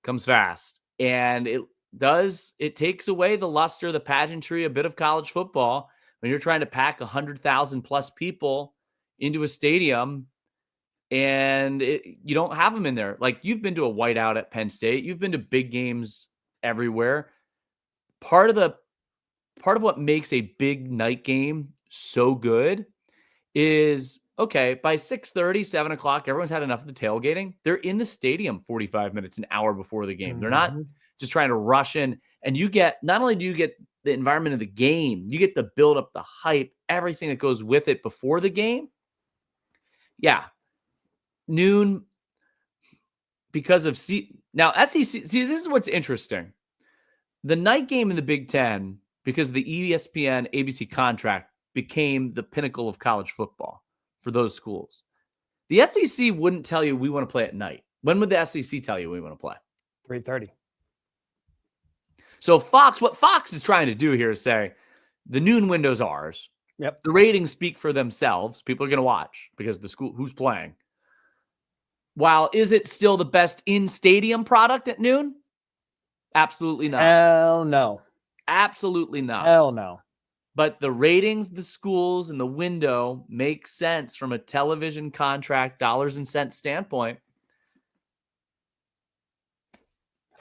comes fast. And it takes away the luster, the pageantry, a bit of college football when you're trying to pack 100,000 plus people into a stadium and you don't have them in there. Like, you've been to a whiteout at Penn State. You've been to big games everywhere. Part of what makes a big night game so good is, okay, by 6:30, 7 o'clock, everyone's had enough of the tailgating. They're in the stadium 45 minutes, an hour before the game. They're not Mhm. just trying to rush in. And not only do you get the environment of the game, you get the build up, the hype, everything that goes with it before the game. Yeah. Noon, because of now SEC. See, this is what's interesting. The night game in the Big Ten, because of the ESPN ABC contract, became the pinnacle of college football for those schools. The SEC wouldn't tell you we want to play at night. When would the SEC tell you we want to play? 3:30. So what Fox is trying to do here is say the noon window's ours. Yep. The ratings speak for themselves. People are going to watch because the school who's playing. While is it still the best in-stadium product at noon? Absolutely not. Hell no. Absolutely not. Hell no. But the ratings, the schools, and the window make sense from a television contract, dollars and cents standpoint.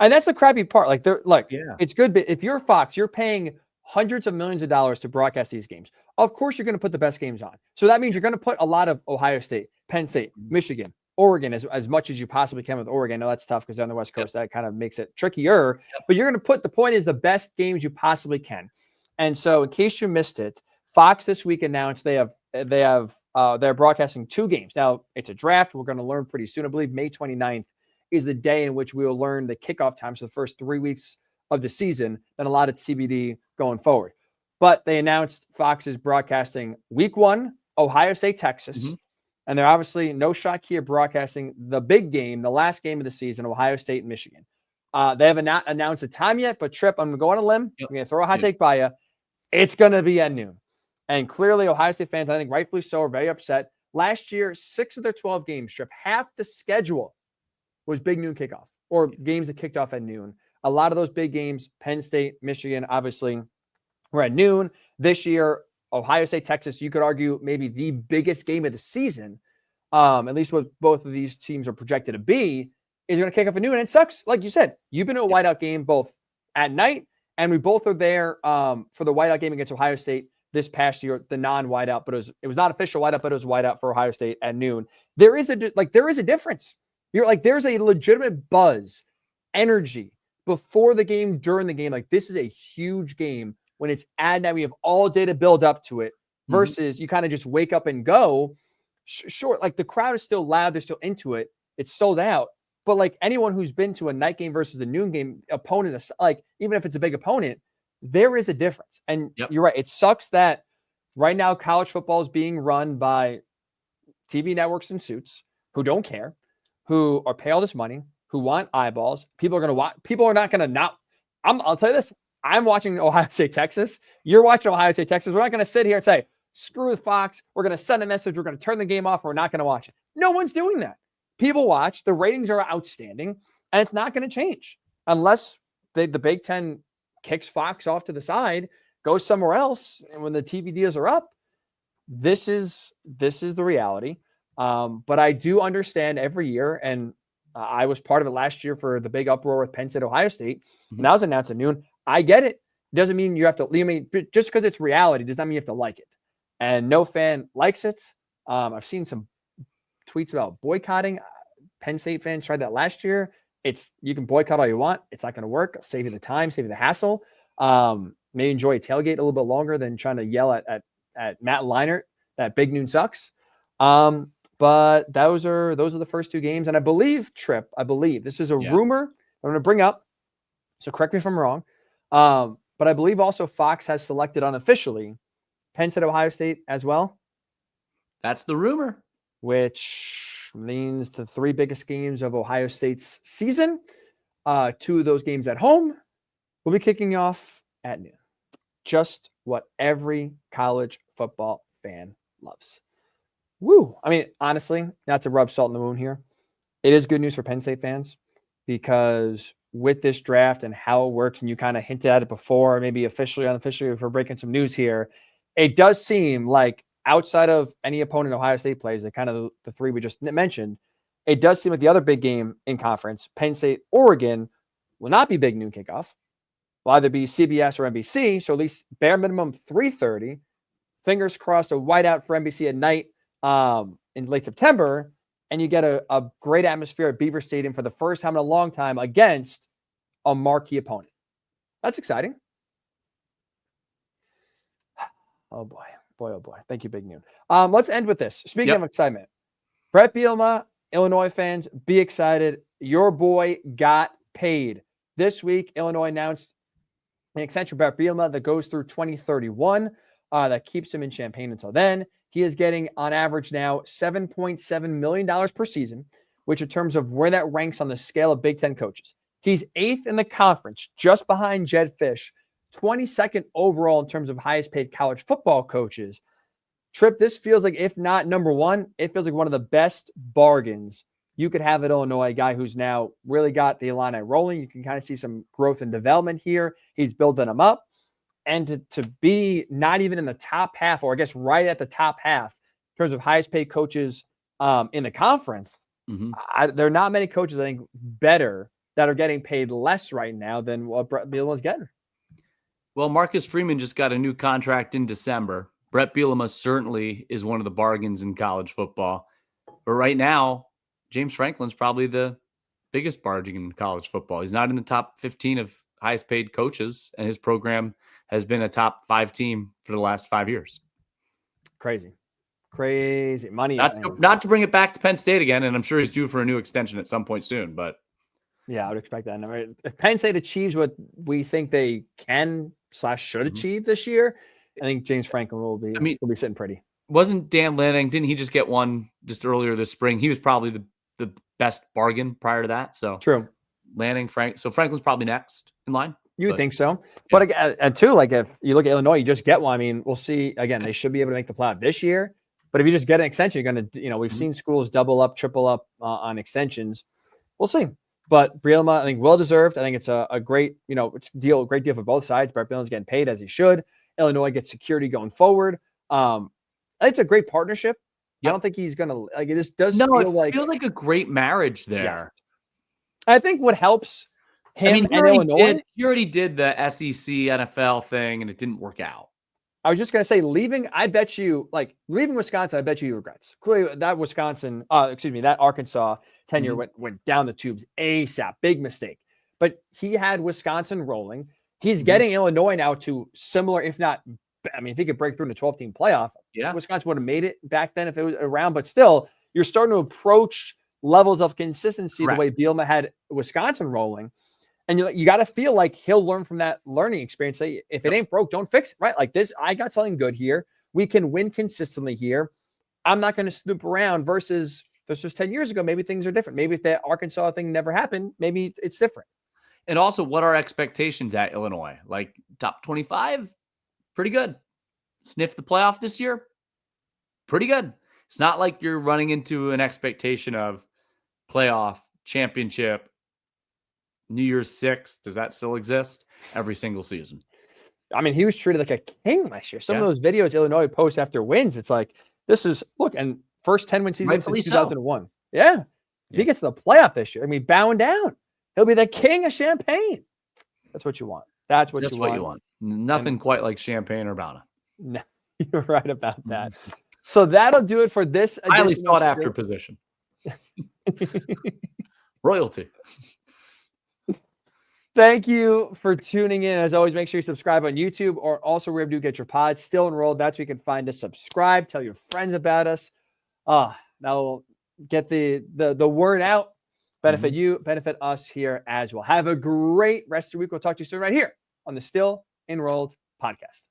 And that's the crappy part. Like, Yeah. it's good, but if you're Fox, you're paying hundreds of millions of dollars to broadcast these games. Of course, you're going to put the best games on. So that means you're going to put a lot of Ohio State, Penn State, Michigan, Oregon, as much as you possibly can with Oregon. I know that's tough because they're on the West Coast. That kind of makes it trickier. But you're going to put, the point is, the best games you possibly can. And so, in case you missed it, Fox this week announced they're broadcasting 2 games. Now, it's a draft. We're going to learn pretty soon. I believe May 29th is the day in which we will learn the kickoff times for the first 3 weeks of the season. Then a lot of TBD going forward. But they announced Fox is broadcasting week 1, Ohio State, Texas. Mhm. And they're obviously no shot key of broadcasting the big game, the last game of the season, Ohio State and Michigan. They haven't announced a time yet, but Trip, I'm going to go on a limb. Yep. I'm going to throw a hot take by you. It's going to be at noon. And clearly, Ohio State fans, I think rightfully so, are very upset. Last year, 6 of their 12 games, Trip, half the schedule was big noon kickoff or games that kicked off at noon. a lot of those big games, Penn State, Michigan, obviously, were at noon. This year, Ohio State, Texas, you could argue maybe the biggest game of the season, at least what both of these teams are projected to be, is going to kick off at noon. And it sucks. Like you said, you've been to a whiteout game both at night, and we both are there for the whiteout game against Ohio State this past year, the non-whiteout, but it was not official whiteout, but it was whiteout for Ohio State at noon. There is a difference. You're like, there's a legitimate buzz, energy before the game, during the game. Like, this is a huge game when it's at night. We have all day to build up to it versus you kind of just wake up and go. Sure, like the crowd is still loud. They're still into it. It's sold out. But like anyone who's been to a night game versus a noon game, opponent, like even if it's a big opponent, there is a difference. And you're right. It sucks that right now college football is being run by TV networks in suits who don't care, who are pay all this money, who want eyeballs. People are going to watch. People are not going to not. I'll tell you this. I'm watching Ohio State, Texas. You're watching Ohio State, Texas. We're not going to sit here and say, screw with Fox. We're going to send a message. We're going to turn the game off. We're not going to watch it. No one's doing that. People watch. The ratings are outstanding, and it's not going to change unless the Big Ten kicks Fox off to the side, goes somewhere else, and when the TV deals are up, this is the reality. But I do understand every year, and I was part of it last year for the big uproar with Penn State, Ohio State, and that was announced at noon. I get it. Doesn't mean you have to. I mean, just because it's reality does not mean you have to like it. And no fan likes it. I've seen some tweets about boycotting. Penn State fans tried that last year. You can boycott all you want. It's not going to work. I'll save you the time, save you the hassle. Maybe enjoy a tailgate a little bit longer than trying to yell at Matt Leinart that Big Noon sucks. But those are the first two games. And I believe this is a rumor I'm going to bring up. So correct me if I'm wrong. But I believe also Fox has selected unofficially Penn State, Ohio State as well. That's the rumor. Which means the three biggest games of Ohio State's season, two of those games at home, will be kicking off at noon. Just what every college football fan loves. Woo! I mean, honestly, not to rub salt in the wound here, it is good news for Penn State fans because with this draft and how it works, and you kind of hinted at it before, maybe officially, unofficially, if we're breaking some news here, it does seem like outside of any opponent Ohio State plays, the kind of the three we just mentioned, it does seem like the other big game in conference, Penn State, Oregon, will not be big noon kickoff. Will either be CBS or NBC, so at least bare minimum 3:30. Fingers crossed, a whiteout for NBC at night in late September, and you get a great atmosphere at Beaver Stadium for the first time in a long time against a marquee opponent. That's exciting. Oh boy. Oh boy. Thank you, Big Noon. Let's end with this. Speaking of excitement, Bret Bielema, Illinois fans, be excited. Your boy got paid. This week, Illinois announced an extension for Bret Bielema that goes through 2031 that keeps him in Champaign until then. He is getting, on average now, $7.7 million per season, which in terms of where that ranks on the scale of Big Ten coaches, he's 8th in the conference, just behind Jed Fish, 22nd overall in terms of highest paid college football coaches. Tripp, this feels like, if not number one, it feels like one of the best bargains you could have at Illinois, a guy who's now really got the Illini rolling. You can kind of see some growth and development here. He's building them up. And to be not even in the top half, or I guess right at the top half in terms of highest paid coaches in the conference, there are not many coaches, I think, better that are getting paid less right now than what Bret Bielema's getting. Well, Marcus Freeman just got a new contract in December. Bret Bielema certainly is one of the bargains in college football. But right now, James Franklin's probably the biggest bargain in college football. He's not in the top 15 of highest paid coaches, and his program has been a top 5 team for the last 5 years. Crazy money. Not to bring it back to Penn State again, and I'm sure he's due for a new extension at some point soon, but yeah, I would expect that. I mean, if Penn State achieves what we think they can / should achieve this year, I think James Franklin will be sitting pretty. Wasn't Dan Lanning, didn't he just get one just earlier this spring? He was probably the best bargain prior to that. So true. So Franklin's probably next in line. You would think so. Yeah. But again, too, like if you look at Illinois, you just get one. I mean, we'll see. Again, they should be able to make the playoff this year. But if you just get an extension, you're going to, we've seen schools double up, triple up on extensions. We'll see. But Bielema, I think, well deserved. I think it's a great, it's great deal for both sides. Bret Bielema's getting paid as he should. Illinois gets security going forward. It's a great partnership. Yep. I don't think he's gonna like it. Just does feels like a great marriage there. Yes. I think what helps him and Illinois. He already did the SEC NFL thing, and it didn't work out. I was just gonna say leaving Wisconsin. I bet you he regrets. Clearly, that that Arkansas tenure went down the tubes ASAP. Big mistake. But he had Wisconsin rolling. He's getting Illinois now to similar, if not. I mean, if he could break through in the 12-team playoff, Wisconsin would have made it back then if it was around. But still, you're starting to approach levels of consistency the way Bielema had Wisconsin rolling. And you got to feel like he'll learn from that learning experience. Say, if it ain't broke, don't fix it, right? Like this, I got something good here. We can win consistently here. I'm not going to snoop around versus this was 10 years ago. Maybe things are different. Maybe if that Arkansas thing never happened, maybe it's different. And also, what are expectations at Illinois? Like top 25? Pretty good. Sniff the playoff this year? Pretty good. It's not like you're running into an expectation of playoff, championship, New Year's Six. Does that still exist? Every single season. I mean, he was treated like a king last year. Some of those videos Illinois posts after wins, it's like, and first 10-win season since 2001. Yeah. If he gets to the playoff this year, I mean, bowing down. He'll be the king of Champaign. That's what you want. That's what you want. Nothing quite like Champagne or Urbana. No, you're right about that. So that'll do it for this highly sought after position. Royalty. Thank you for tuning in. As always, make sure you subscribe on YouTube or also wherever you get your pods. Still Enrolled. That's where you can find us. Subscribe. Tell your friends about us. That'll get the word out. Benefit you, benefit us here as well. Have a great rest of the week. We'll talk to you soon right here on the Still Enrolled podcast.